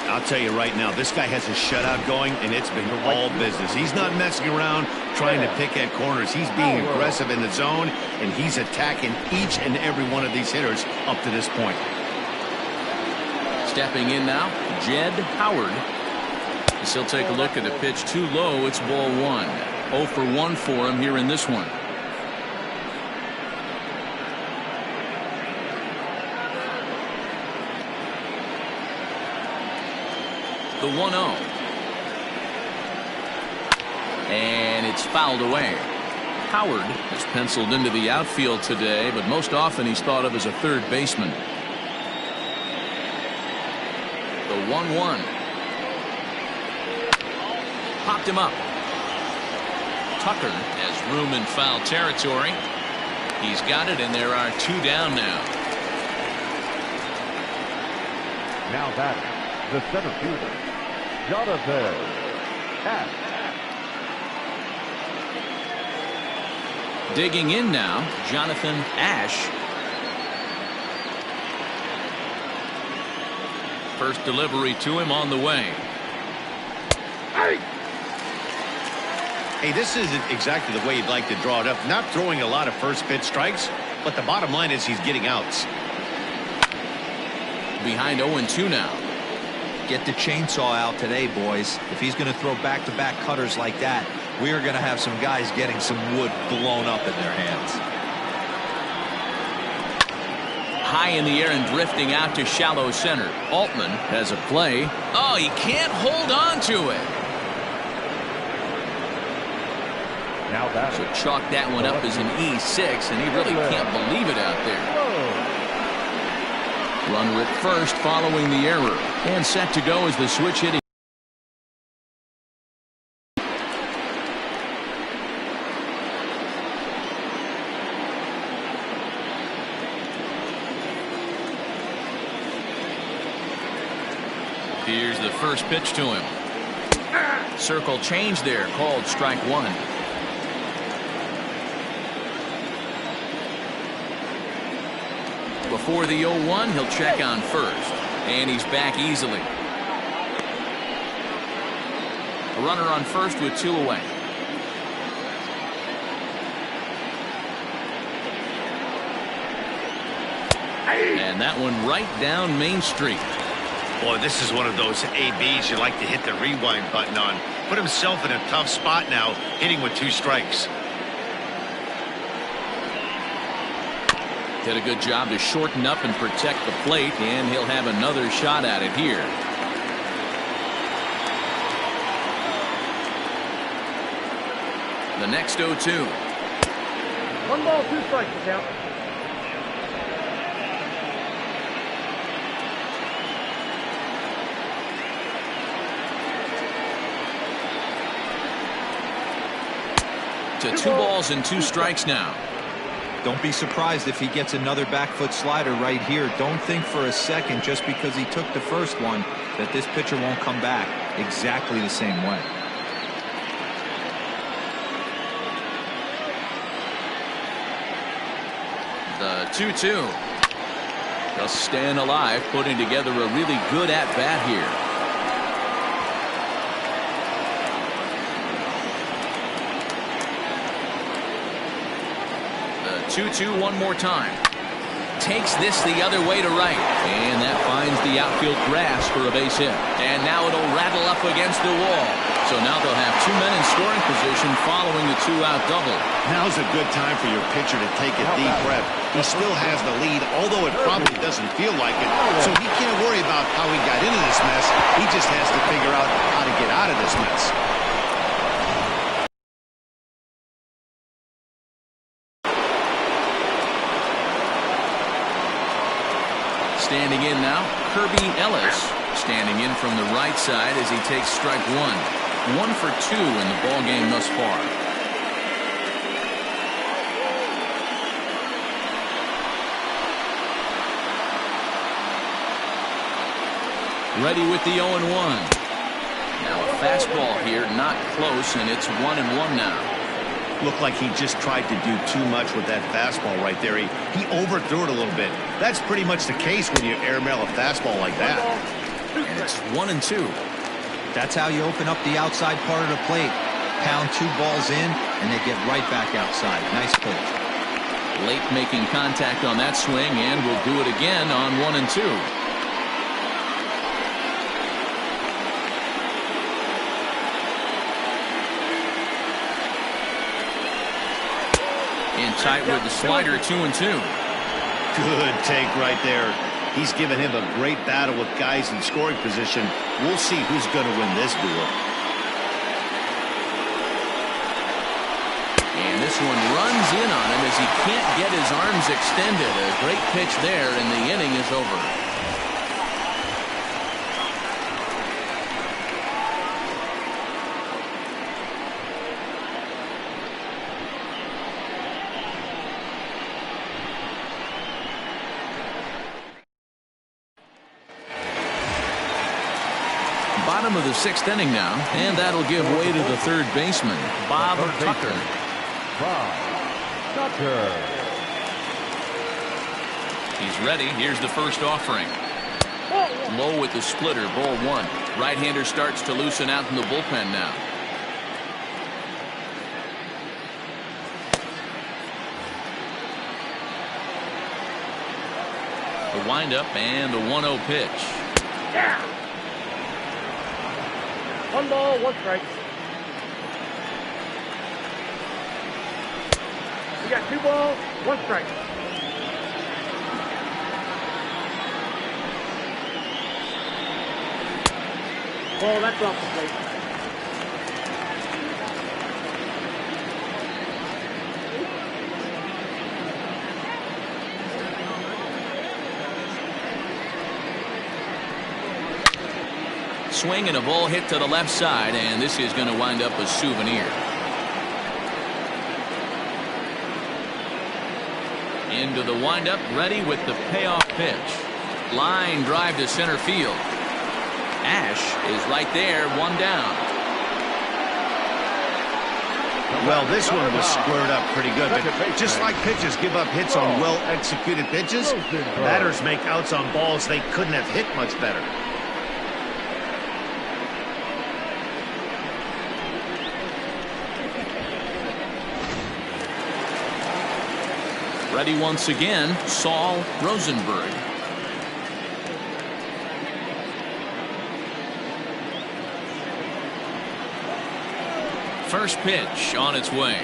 I'll tell you right now, this guy has a shutout going, and it's been all business. He's not messing around trying to pick at corners. He's being aggressive in the zone, and he's attacking each and every one of these hitters up to this point. Stepping in now, Jed Howard. As he'll take a look at a pitch too low. It's ball 1. 0 for 1 for him here in this one. The 1-0. And it's fouled away. Howard is penciled into the outfield today, but most often he's thought of as a third baseman. The 1-1. Popped him up. Tucker has room in foul territory. He's got it, and there are 2 down now. Now back, the center fielder, Jonathan Ash. Digging in now, Jonathan Ash. First delivery to him on the way. Hey, this isn't exactly the way you'd like to draw it up. Not throwing a lot of first pitch strikes, but the bottom line is he's getting outs. Behind 0-2 now. Get the chainsaw out today, boys. If he's going to throw back-to-back cutters like that, we are going to have some guys getting some wood blown up in their hands. High in the air and drifting out to shallow center. Altman has a play. Oh, he can't hold on to it. Now back. So chalk that one up as an E6, and he really can't believe it out there. Runner at first following the error. And set to go as the switch hitting. Here's the first pitch to him. Circle change there, called strike 1. Before the 0-1, he'll check on first. And he's back easily. A runner on first with 2 away. And that one right down Main Street. Boy, this is one of those ABs you like to hit the rewind button on. Put himself in a tough spot now, hitting with 2 strikes. Did a good job to shorten up and protect the plate, and he'll have another shot at it here. The next 0-2. 1 ball, 2 strikes, count. To 2 balls and 2 strikes now. Don't be surprised if he gets another back foot slider right here. Don't think for a second, just because he took the first one, that this pitcher won't come back exactly the same way. The 2-2. Just staying alive, putting together a really good at-bat here. The 2-2 one more time. Takes this the other way to right. And that finds the outfield grass for a base hit. And now it'll rattle up against the wall. So now they'll have 2 men in scoring position following the 2-out double. Now's a good time for your pitcher to take a deep breath. He still has the lead, although it probably doesn't feel like it. So he can't worry about how he got into this mess. He just has to figure out how to get out of this mess. Standing in now, Kirby Ellis. Standing in from the right side as he takes strike 1. 1 for 2 in the ball game thus far. Ready with the 0-1. Now a fastball here, not close, and it's 1-1 now. Looked like he just tried to do too much with that fastball right there. He overthrew it a little bit. That's pretty much the case when you airmail a fastball like that. And it's 1-2. That's how you open up the outside part of the plate. Pound 2 balls in, and they get right back outside. Nice pitch. Late making contact on that swing, and will do it again on 1-2. In tight with the slider, 2-2. Good take right there. He's given him a great battle with guys in scoring position. We'll see who's going to win this duel. And this one runs in on him as he can't get his arms extended. A great pitch there, and the inning is over. Bottom of the 6th inning now, and that'll give way to the third baseman, Bob Tucker. Bob Tucker. He's ready. Here's the first offering. Low with the splitter, ball 1. Right-hander starts to loosen out in the bullpen now. The windup and the 1-0 pitch. Yeah. 1 ball, 1 strike. We got 2 balls, 1 strike. Ball, that's off the plate. Swing and a ball hit to the left side, and this is going to wind up a souvenir. Into the windup, ready with the payoff pitch. Line drive to center field. Ash is right there, 1 down. Well, this one was squared up pretty good, but just like pitchers give up hits on well-executed pitches, batters make outs on balls they couldn't have hit much better. Ready once again, Saul Rosenberg. First pitch on its way.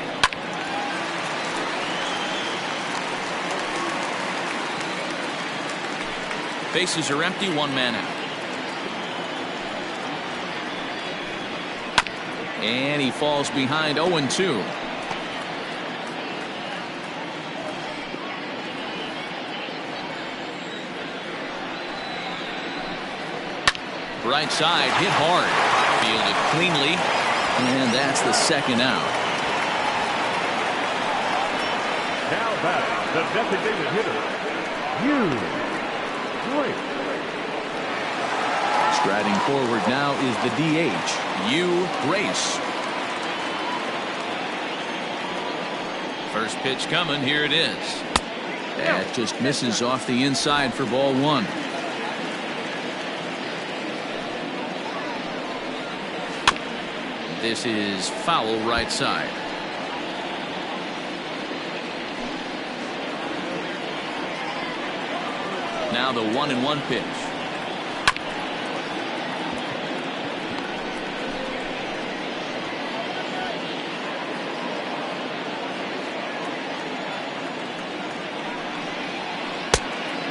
Bases are empty, 1 man out. And he falls behind 0-2. Right side, hit hard. Fielded cleanly, and that's the 2nd out. Now batting, the designated hitter, Hugh Grace. Striding forward now is the DH, Hugh Grace. First pitch coming, here it is. That just misses off the inside for ball 1. This is foul right side. Now the 1-1 pitch.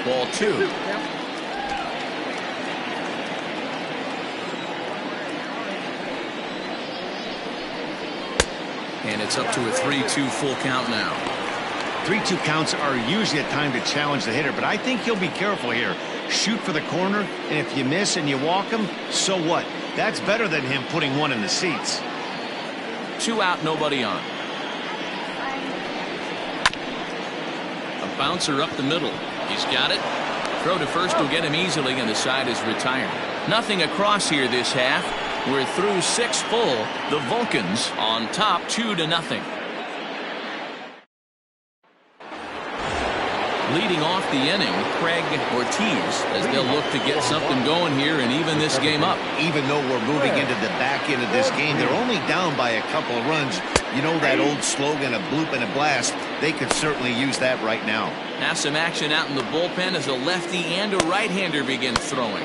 Ball 2. And it's up to a 3-2 full count now. 3-2 counts are usually a time to challenge the hitter, but I think he'll be careful here. Shoot for the corner, and if you miss and you walk him, so what? That's better than him putting 1 in the seats. 2 out, nobody on. A bouncer up the middle. He's got it. Throw to first will get him easily, and the side is retired. Nothing across here this half. We're through 6 full. The Vulcans on top 2-0. Leading off the inning, Craig Ortiz, as they'll look to get something going here and even this game up. Even though we're moving into the back end of this game, they're only down by a couple of runs. You know that old slogan, a bloop and a blast? They could certainly use that right now. Now some action out in the bullpen as a lefty and a right-hander begin throwing.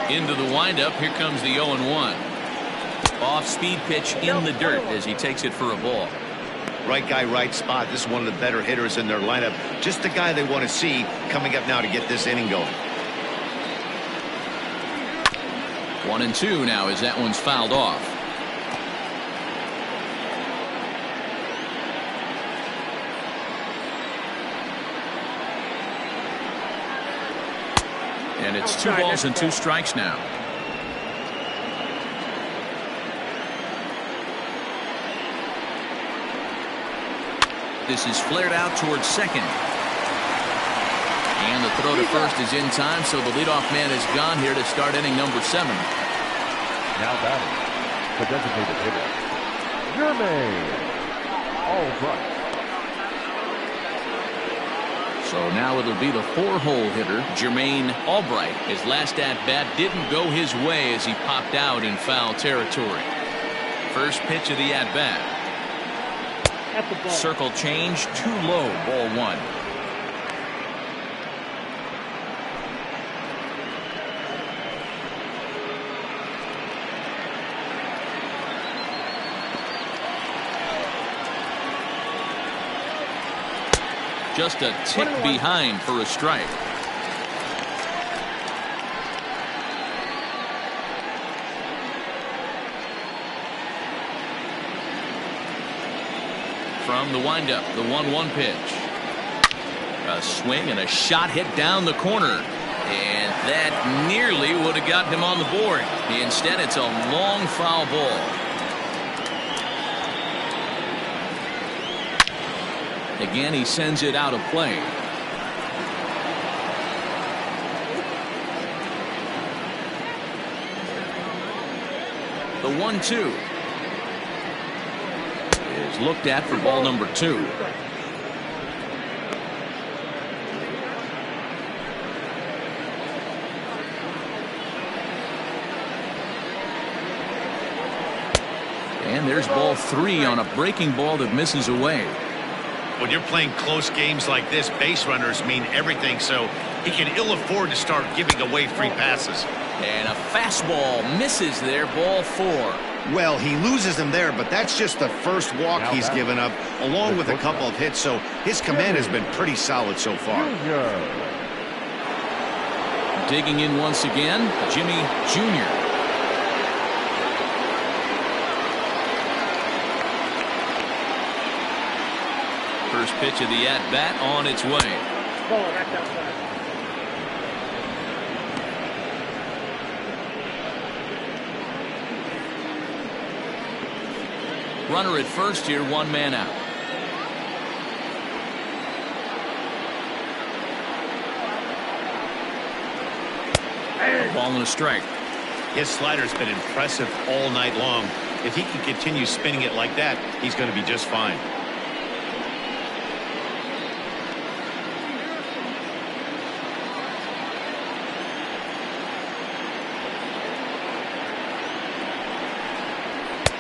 Into the windup, here comes the 0-1. Off-speed pitch in the dirt as he takes it for a ball. Right guy, right spot. This is one of the better hitters in their lineup. Just the guy they want to see coming up now to get this inning going. 1-2 now as that one's fouled off. And it's 2 balls and 2 strikes now. This is flared out towards second. And the throw to first is in time, so the leadoff man is gone here to start inning number 7. Now batting, the designated hitter, Jermaine Albright. So now it'll be the 4-hole hitter, Jermaine Albright. His last at-bat didn't go his way as he popped out in foul territory. First pitch of the at-bat. Circle change, too low, ball 1. Just a tick behind for a strike. From the windup, the 1-1 pitch. A swing and a shot hit down the corner. And that nearly would have gotten him on the board. Instead, it's a long foul ball. Again, he sends it out of play. The 1-2 is looked at for ball number 2. And there's ball 3 on a breaking ball that misses away. When you're playing close games like this, base runners mean everything, so he can ill afford to start giving away free passes. And a fastball misses there, ball 4. Well, he loses them there, but that's just the first walk he's given up, along with a couple of hits, so his command has been pretty solid so far. Digging in once again, Jimmy Jr. First pitch of the at-bat on its way. Runner at first here, 1 man out. A ball and a strike. His slider's been impressive all night long. If he can continue spinning it like that, he's going to be just fine.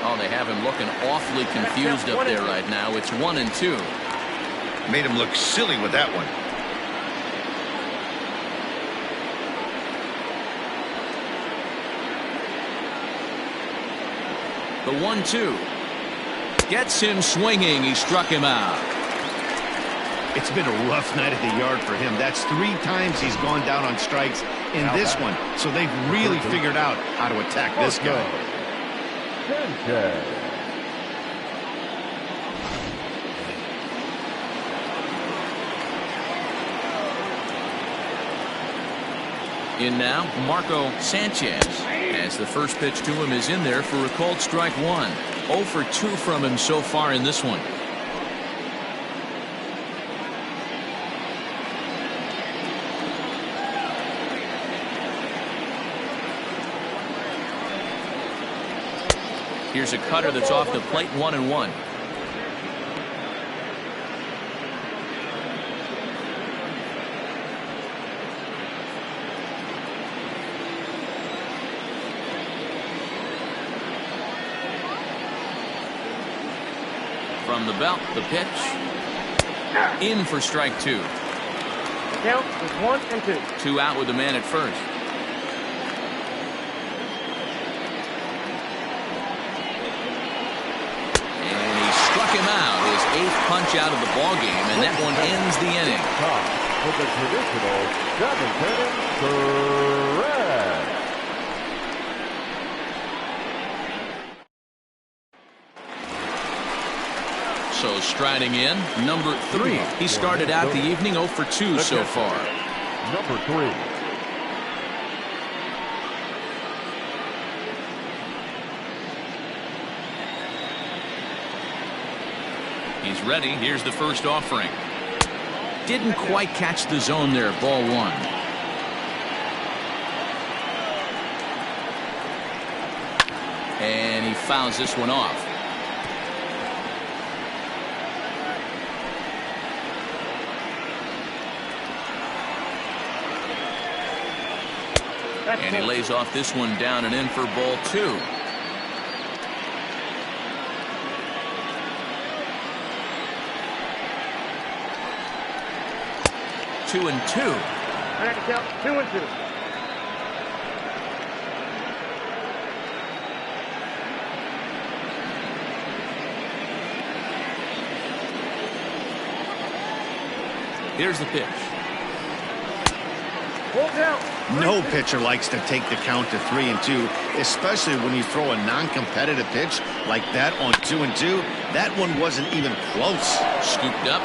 Oh, they have him looking awfully confused up there right now. It's 1-2. Made him look silly with that one. The 1-2 gets him swinging. He struck him out. It's been a rough night at the yard for him. That's 3 times he's gone down on strikes in this one. So they've really figured out how to attack this guy. In now, Marco Sanchez, as the first pitch to him is in there for a called strike 1. 0 for 2 from him so far in this one. Here's a cutter that's off the plate, 1-1. From the belt, the pitch. In for strike 2. Count is 1 and 2. 2 out with the man at first. And he struck him out. His 8th punch out of the ball game, and that one ends the inning. Top with the traditional 7th inning threat. So striding in, number 3. He started out the evening 0 for 2 so far. Number 3. He's ready. Here's the first offering. Didn't quite catch the zone there. Ball 1. And he fouls this one off. And he lays off this one down and in for ball 2. Two and 2. I have to count 2 and 2. Here's the pitch. Full count. No pitcher likes to take the count to 3 and 2, especially when you throw a non-competitive pitch like that on 2 and 2. That one wasn't even close. Scooped up.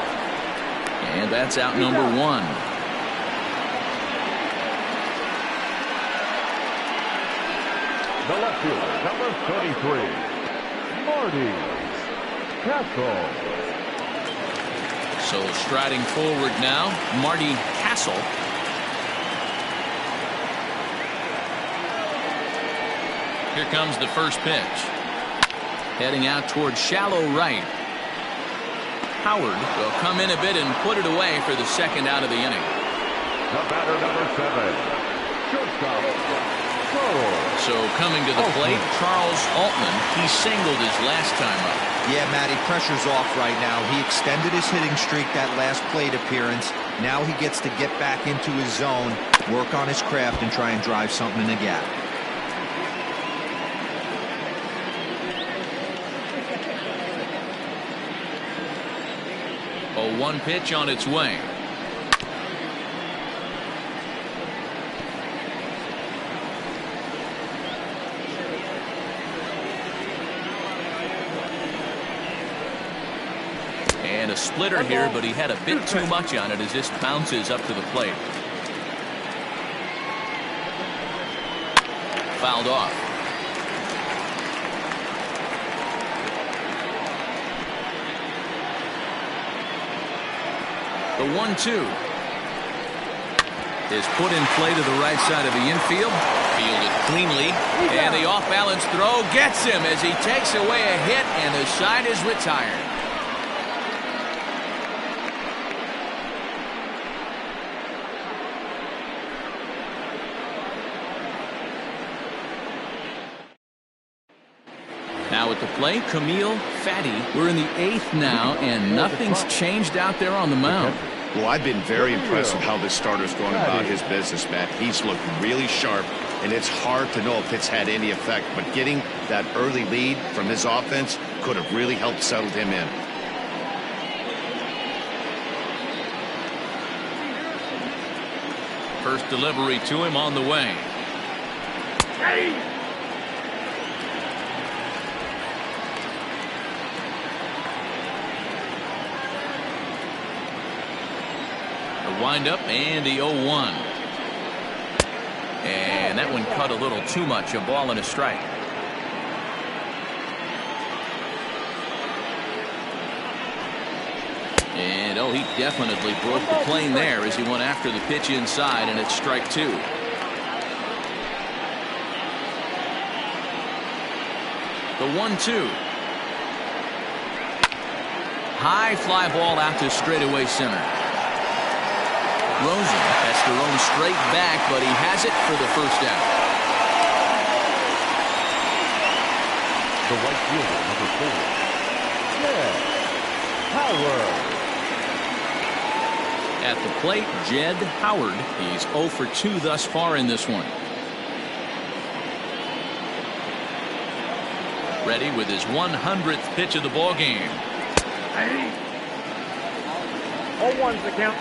And that's out number 1. The left fielder, number 33, Marty Castle. So striding forward now, Marty Castle. Here comes the first pitch. Heading out towards shallow right. Howard will come in a bit and put it away for the second out of the inning. The batter, number 7, shortstop, Charles. So coming to the plate, Charles Altman. He singled his last time up. Yeah, Matty, pressure's off right now. He extended his hitting streak that last plate appearance. Now he gets to get back into his zone, work on his craft, and try and drive something in the gap. A 1 pitch on its way. And a splitter here, but he had a bit too much on it as this bounces up to the plate. Fouled off. The 1-2 is put in play to the right side of the infield. Fielded cleanly. And the off-balance throw gets him as he takes away a hit, and the side is retired. Now at the plate, Camille Fatty. We're in the 8th now, and nothing's changed out there on the mound. Well, I've been very impressed with how this starter's going about his business, Matt. He's looked really sharp, and it's hard to know if it's had any effect. But getting that early lead from his offense could have really helped settle him in. First delivery to him on the way. Hey! Wind-up and the 0-1. And that one cut a little too much. A ball and a strike. And, oh, he definitely broke the plane there as he went after the pitch inside, and it's strike 2. The 1-2. High fly ball out to straightaway center. Rosen has to roam straight back, but he has it for the first out. The right fielder, number 4, Jed Howard. At the plate, Jed Howard. He's 0 for 2 thus far in this one. Ready with his 100th pitch of the ball game. 0-1's the count.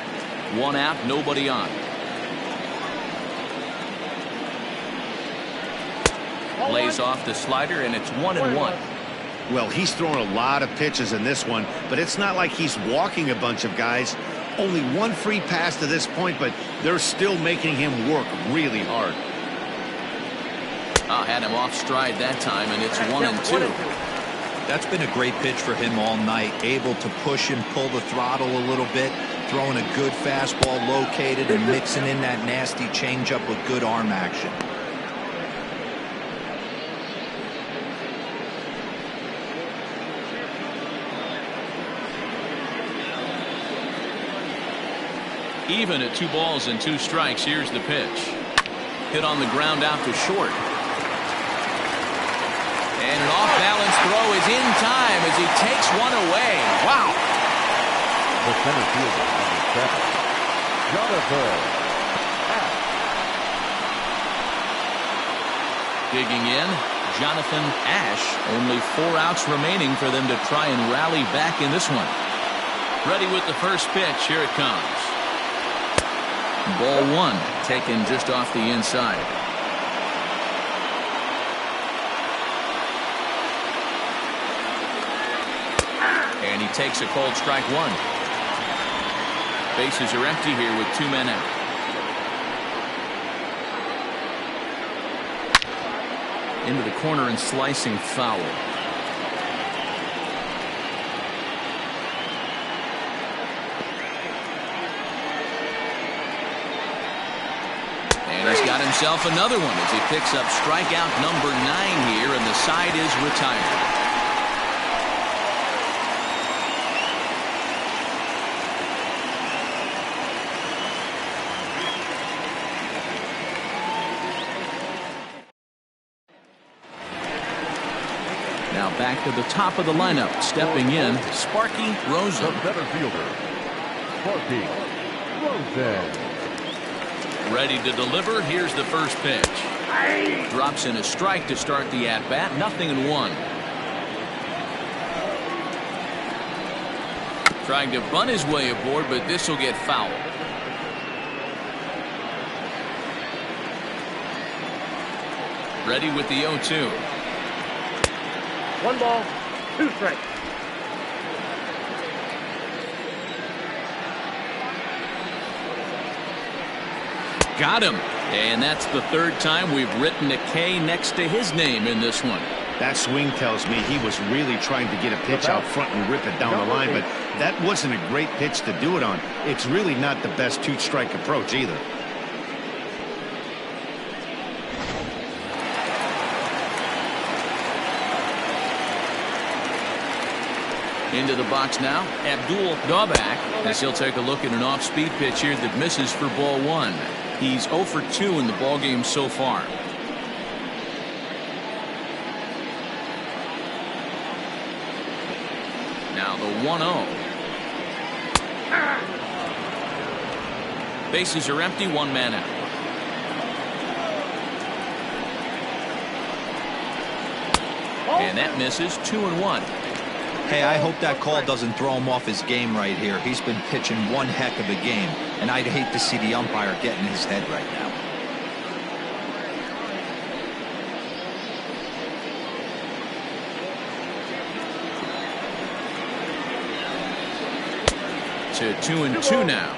1 out, nobody on. Lays off the slider, and it's 1-1. Well, he's thrown a lot of pitches in this one, but it's not like he's walking a bunch of guys. Only 1 free pass to this point, but they're still making him work really hard. Had him off stride that time, and it's 1-2. That's been a great pitch for him all night. Able to push and pull the throttle a little bit, throwing a good fastball located and mixing in that nasty changeup with good arm action. Even at 2 balls and 2 strikes, here's the pitch. Hit on the ground out to short. And an off-balance throw is in time as he takes one away. Wow. The center fielder, number 7, Jonathan Ash. Digging in, Jonathan Ash. Only 4 outs remaining for them to try and rally back in this one. Ready with the first pitch. Here it comes. Ball 1, taken just off the inside. And he takes a cold strike 1. Bases are empty here with 2 men out. Into the corner and slicing foul. And he's got himself another one as he picks up strikeout number 9 here, and the side is retired. Now back to the top of the lineup, stepping in, Sparky Rosen. The center fielder, Sparky Rosen. Ready to deliver. Here's the first pitch. Drops in a strike to start the at-bat. 0-1. Trying to bunt his way aboard, but this will get fouled. Ready with the 0-2. 1 ball, 2 strikes. Got him. And that's the 3rd time we've written a K next to his name in this one. That swing tells me he was really trying to get a pitch out front and rip it down the line, but that wasn't a great pitch to do it on. It's really not the best 2-strike approach either. Into the box now, Abdul Daubak, as he'll take a look at an off-speed pitch here that misses for ball 1. He's 0 for 2 in the ballgame so far. Now the 1-0. Bases are empty, 1 man out. And that misses. 2-1. Hey, I hope that call doesn't throw him off his game right here. He's been pitching one heck of a game, and I'd hate to see the umpire get in his head right now. To 2-2 now.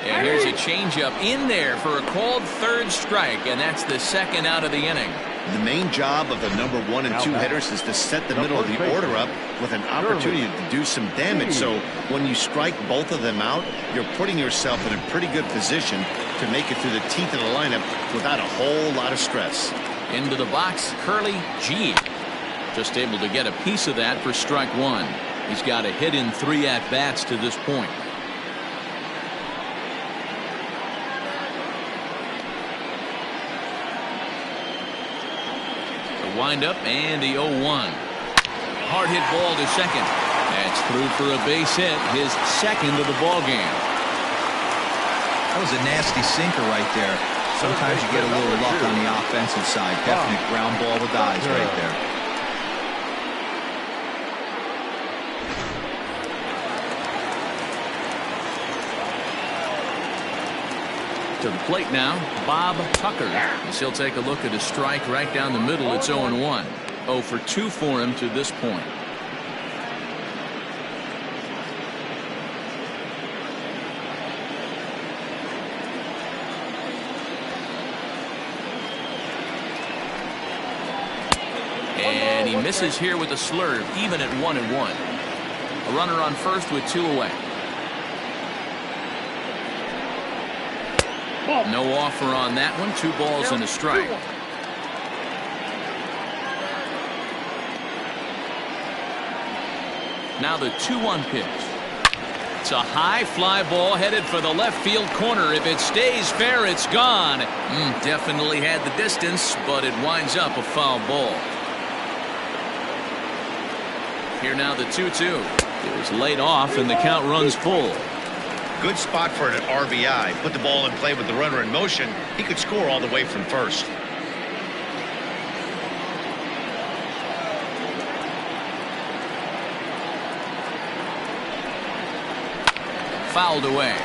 And here's a changeup in there for a called 3rd strike, and that's the 2nd out of the inning. The main job of the number 1 and 2 hitters is to set the middle of the order up with an opportunity to do some damage. So when you strike both of them out, you're putting yourself in a pretty good position to make it through the teeth of the lineup without a whole lot of stress. Into the box, Curly G. Just able to get a piece of that for strike 1. He's got a hit in 3 at-bats to this point. The windup and the 0-1. Hard hit ball to second. That's through for a base hit, his second of the ball game. That was a nasty sinker right there. Sometimes you get a little luck on the offensive side. Definite ground ball with eyes right there. To the plate now, Bob Tucker. As he'll take a look at a strike right down the middle. It's 0-1. 0 for 2 for him to this point. And he misses here with a slurve, even at 1-1. A runner on first with 2 away. No offer on that one. 2 balls and a strike. Now the 2-1 pitch. It's a high fly ball headed for the left field corner. If it stays fair, it's gone. Definitely had the distance, but it winds up a foul ball. Here now the 2-2. It was laid off and the count runs full. Good spot for an RBI. Put the ball in play with the runner in motion. He could score all the way from first. Fouled away.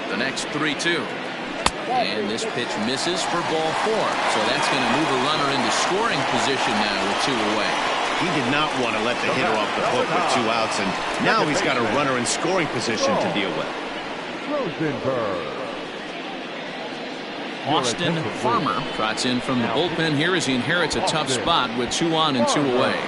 The next 3-2. And this pitch misses for ball 4. So that's going to move a runner into scoring position now with 2 away. He did not want to let the hitter off the hook with 2 outs, and now he's got a runner in scoring position to deal with. Rosenberg. Austin Farmer trots in from the bullpen here as he inherits a tough spot with 2 on and 2 away.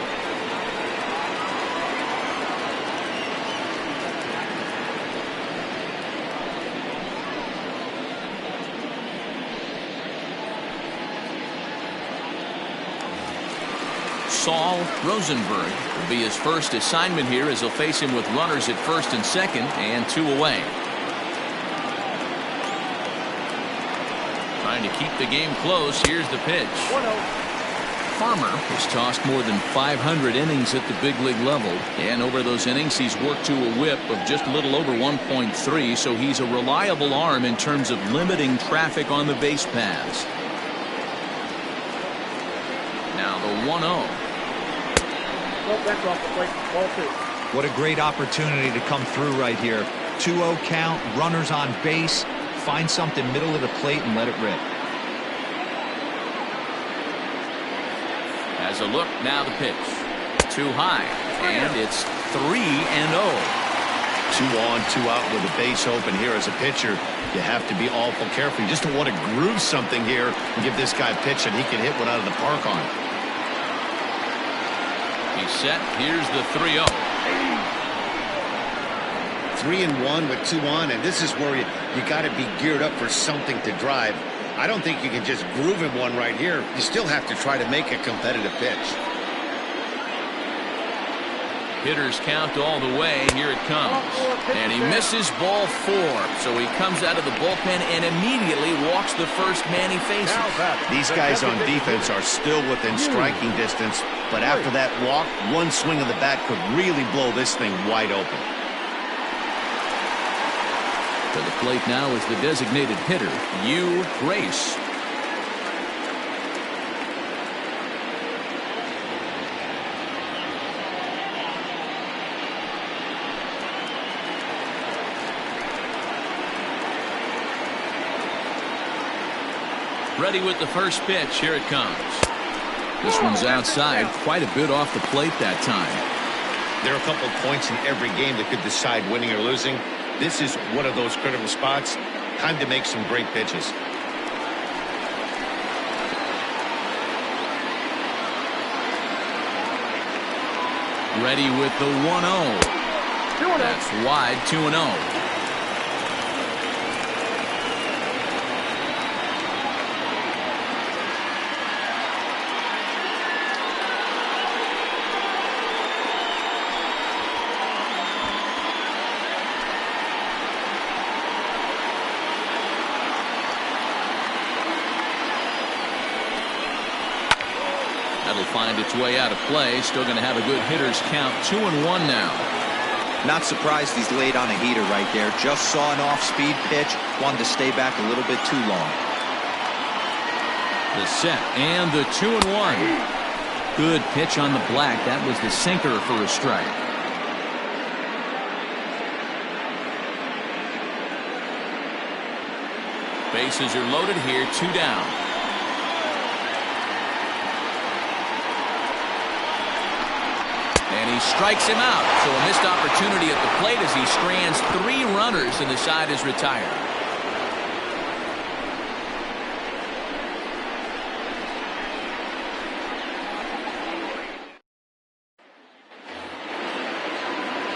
Saul Rosenberg will be his first assignment here as he'll face him with runners at first and second and 2 away. Trying to keep the game close. Here's the pitch. Farmer has tossed more than 500 innings at the big league level, and over those innings he's worked to a whip of just a little over 1.3, so he's a reliable arm in terms of limiting traffic on the base paths. Now the 1-0. What a great opportunity to come through right here. 2-0 count, runners on base. Find something middle of the plate and let it rip. As a look, now the pitch. Too high, and it's 3-0. 2 on, 2 out with a base open here as a pitcher. You have to be awful careful. You just don't want to groove something here and give this guy a pitch that he can hit one out of the park on. He's set. Here's the 3-0. 3-1 with 2 on, and this is where you got to be geared up for something to drive. I don't think you can just groove him one right here. You still have to try to make a competitive pitch. Hitters count all the way. Here it comes. And he misses ball 4. So he comes out of the bullpen and immediately walks the first man he faces. These guys on defense are still within striking distance, but after that walk, one swing of the bat could really blow this thing wide open. To the plate now is the designated hitter, Hugh Grace. Ready with the first pitch. Here it comes. This one's outside, quite a bit off the plate that time. There are a couple of points in every game that could decide winning or losing. This is one of those critical spots. Time to make some great pitches. Ready with the 1-0. That's wide, 2-0. That'll find its way out of play. Still going to have a good hitter's count. 2-1 now. Not surprised he's laid on a heater right there. Just saw an off-speed pitch. Wanted to stay back a little bit too long. The set and the 2-1. Good pitch on the black. That was the sinker for a strike. Bases are loaded here. 2 down. And he strikes him out. So a missed opportunity at the plate as he strands 3 runners and the side is retired.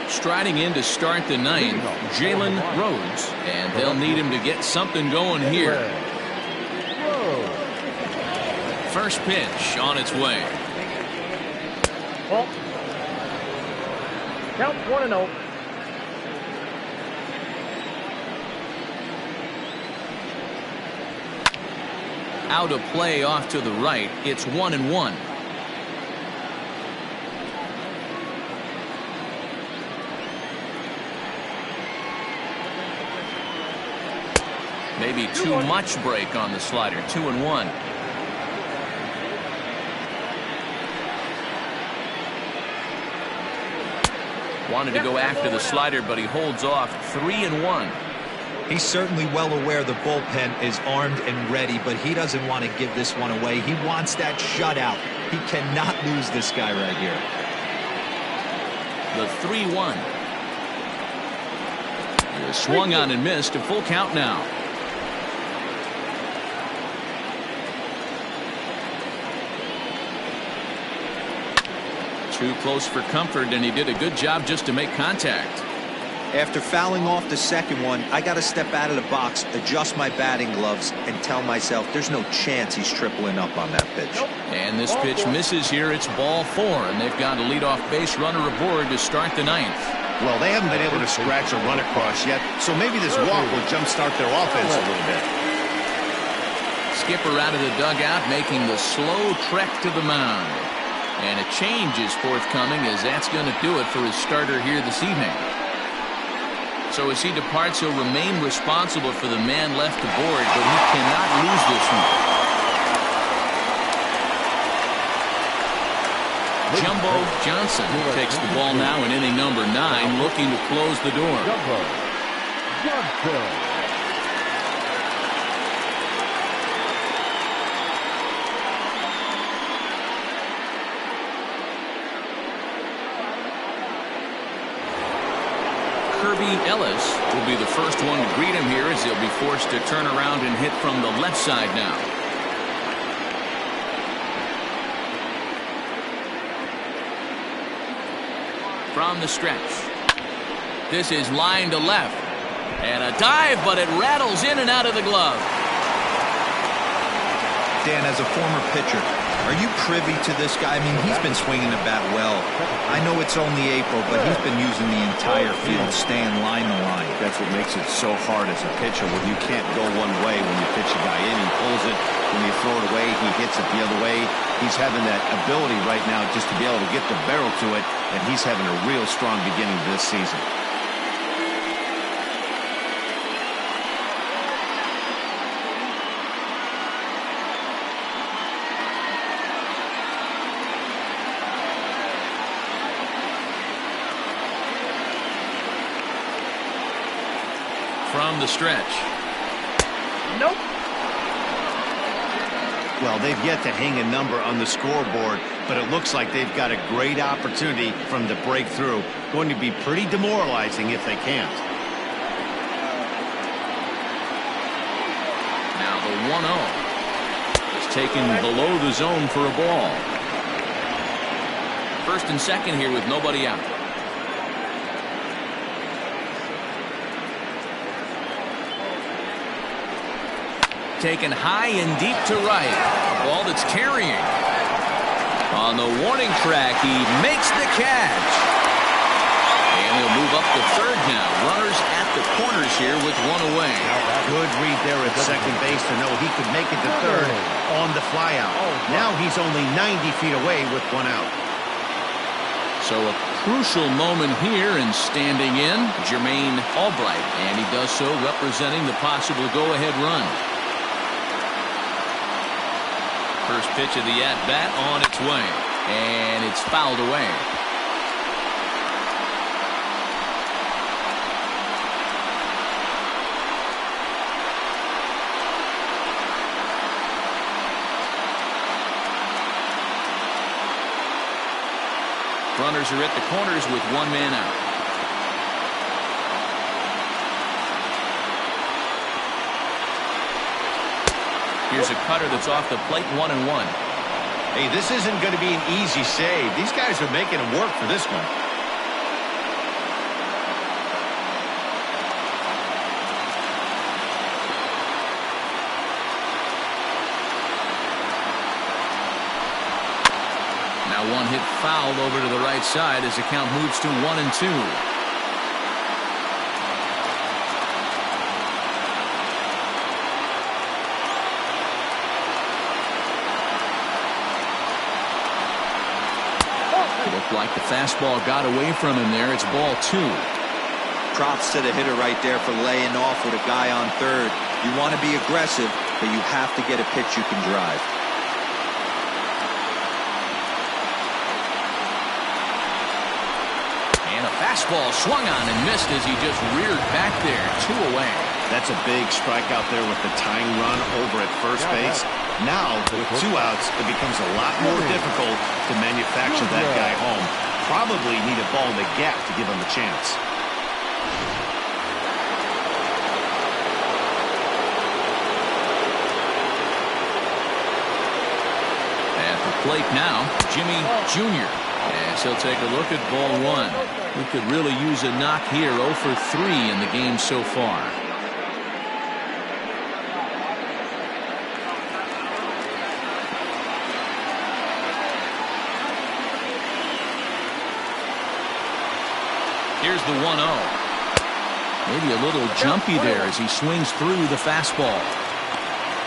Striding in to start the 9th, Jalen Rhodes. And they'll need him to get something going here. First pitch on its way. Ball. Count 1-0. Out of play off to the right. It's 1-1. Maybe too much break on the slider. 2-1. Wanted to go after the slider, but he holds off. 3-1. He's certainly well aware the bullpen is armed and ready, but he doesn't want to give this one away. He wants that shutout. He cannot lose this guy right here. The 3-1. Swung on and missed. A full count now. Too close for comfort, and he did a good job just to make contact. After fouling off the second one, I got to step out of the box, adjust my batting gloves, and tell myself there's no chance he's tripling up on that pitch. And this pitch misses here. It's ball 4, and they've got a leadoff base runner aboard to start the 9th. Well, they haven't been able to scratch a run across yet, so maybe this walk will jumpstart their offense a little bit. Skipper out of the dugout, making the slow trek to the mound. And a change is forthcoming, as that's going to do it for his starter here this evening. So as he departs, he'll remain responsible for the man left aboard, but he cannot lose this one. Jumbo Johnson takes the ball now in inning number 9, looking to close the door. Jumbo Johnson. Kirby Ellis will be the first one to greet him here, as he'll be forced to turn around and hit from the left side now. From the stretch. This is line to left. And a dive, but it rattles in and out of the glove. Dan, as a former pitcher, are you privy to this guy? I mean, he's been swinging the bat well. I know it's only April, but he's been using the entire field, staying line to line. That's what makes it so hard as a pitcher, when you can't go one way when you pitch a guy in. He pulls it. When you throw it away, he hits it the other way. He's having that ability right now just to be able to get the barrel to it, and he's having a real strong beginning to this season. From the stretch. Nope. Well, they've yet to hang a number on the scoreboard, but it looks like they've got a great opportunity from the breakthrough. Going to be pretty demoralizing if they can't. Now the 1-0 is taken below the zone for a ball. First and second here with nobody out. Taken high and deep to right. A ball that's carrying. On the warning track, he makes the catch. And he'll move up to third now. Runners at the corners here with one away. Good read there at second base to know he could make it to third on the flyout. Now he's only 90 feet away with one out. So a crucial moment here, and standing in, Jermaine Albright. And he does so representing the possible go-ahead run. First pitch of the at-bat on its way. And it's fouled away. Runners are at the corners with one man out. Here's a cutter that's off the plate, 1-1. Hey, this isn't going to be an easy save. These guys are making him work for this one. Now one hit fouled over to the right side as the count moves to 1-2. Looked like the fastball got away from him there. It's ball 2. Props to the hitter right there for laying off with a guy on third. You want to be aggressive, but you have to get a pitch you can drive. And a fastball swung on and missed as he just reared back there. 2 away. That's a big strikeout there with the tying run over at first base. Now, with 2 outs, it becomes a lot more difficult to manufacture that guy home. Probably need a ball in the gap to give him a chance. At the plate now, Jimmy Jr. As he'll take a look at ball 1. We could really use a knock here. 0 for 3 in the game so far. Here's the 1-0. Maybe a little jumpy there as he swings through the fastball.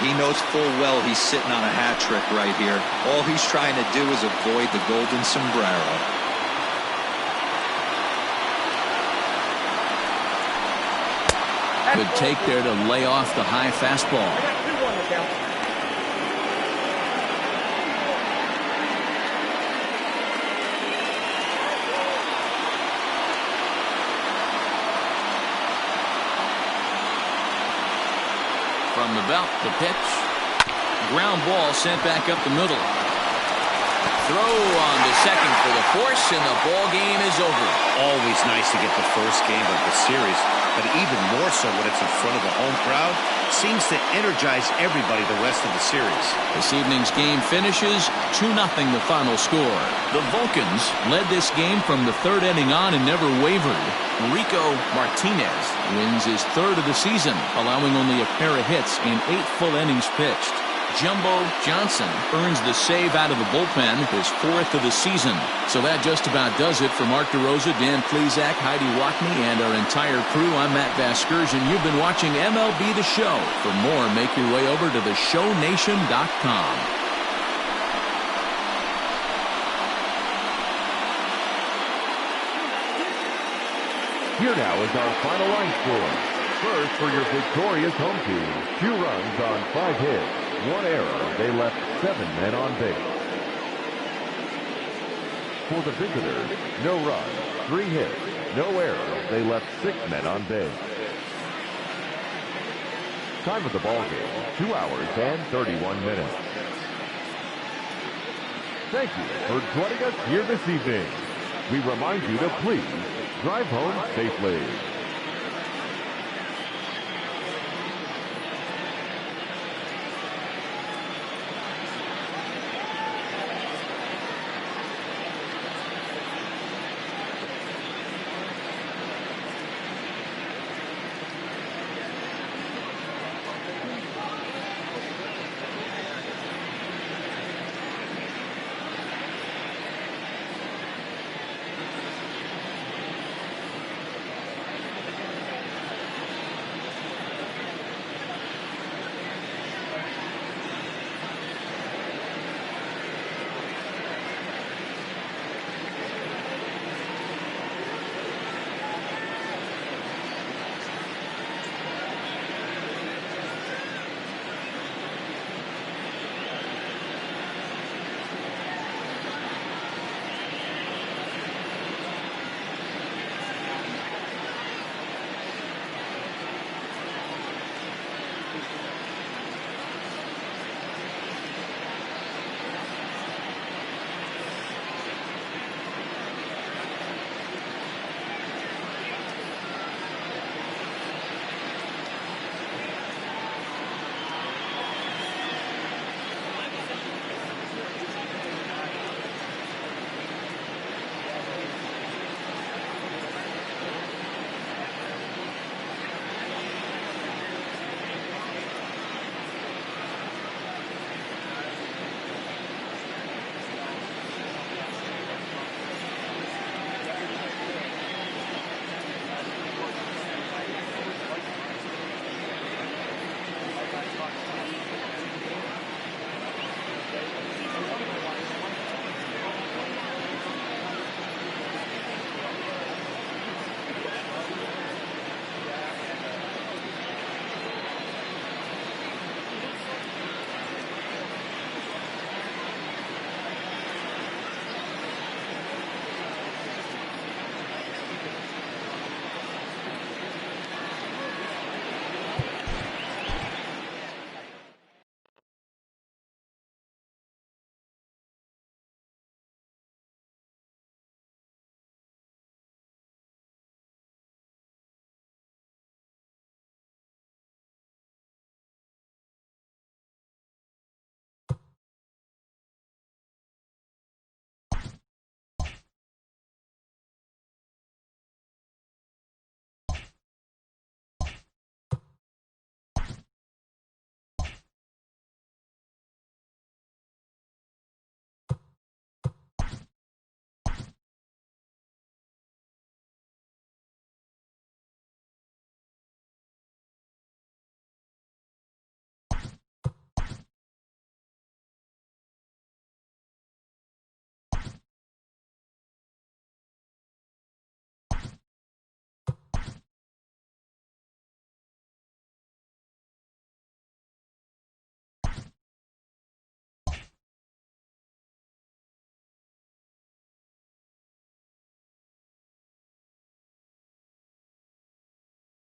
He knows full well he's sitting on a hat trick right here. All he's trying to do is avoid the golden sombrero. Good take there to lay off the high fastball. From the belt, the pitch. Ground ball sent back up the middle. Throw on to second for the force, and the ball game is over. Always nice to get the first game of the series, but even more so when it's in front of the home crowd. Seems to energize everybody the rest of the series. This evening's game finishes 2-0 the final score. The Vulcans led this game from the third inning on and never wavered. Rico Martinez wins his third of the season, allowing only a pair of hits in 8 full innings pitched. Jumbo Johnson earns the save out of the bullpen, his 4th of the season. So that just about does it for Mark DeRosa, Dan Plesac, Heidi Watney, and our entire crew. I'm Matt Vasgersian. You've been watching MLB The Show. For more, make your way over to theshownation.com. Here now is our final line score. First, for your victorious home team, 2 runs on 5 hits, 1 error. They left 7 men on base. For the visitors, no runs, 3 hits, no errors. They left 6 men on base. Time of the ball game, 2 hours and 31 minutes. Thank you for joining us here this evening. We remind you to please drive home safely.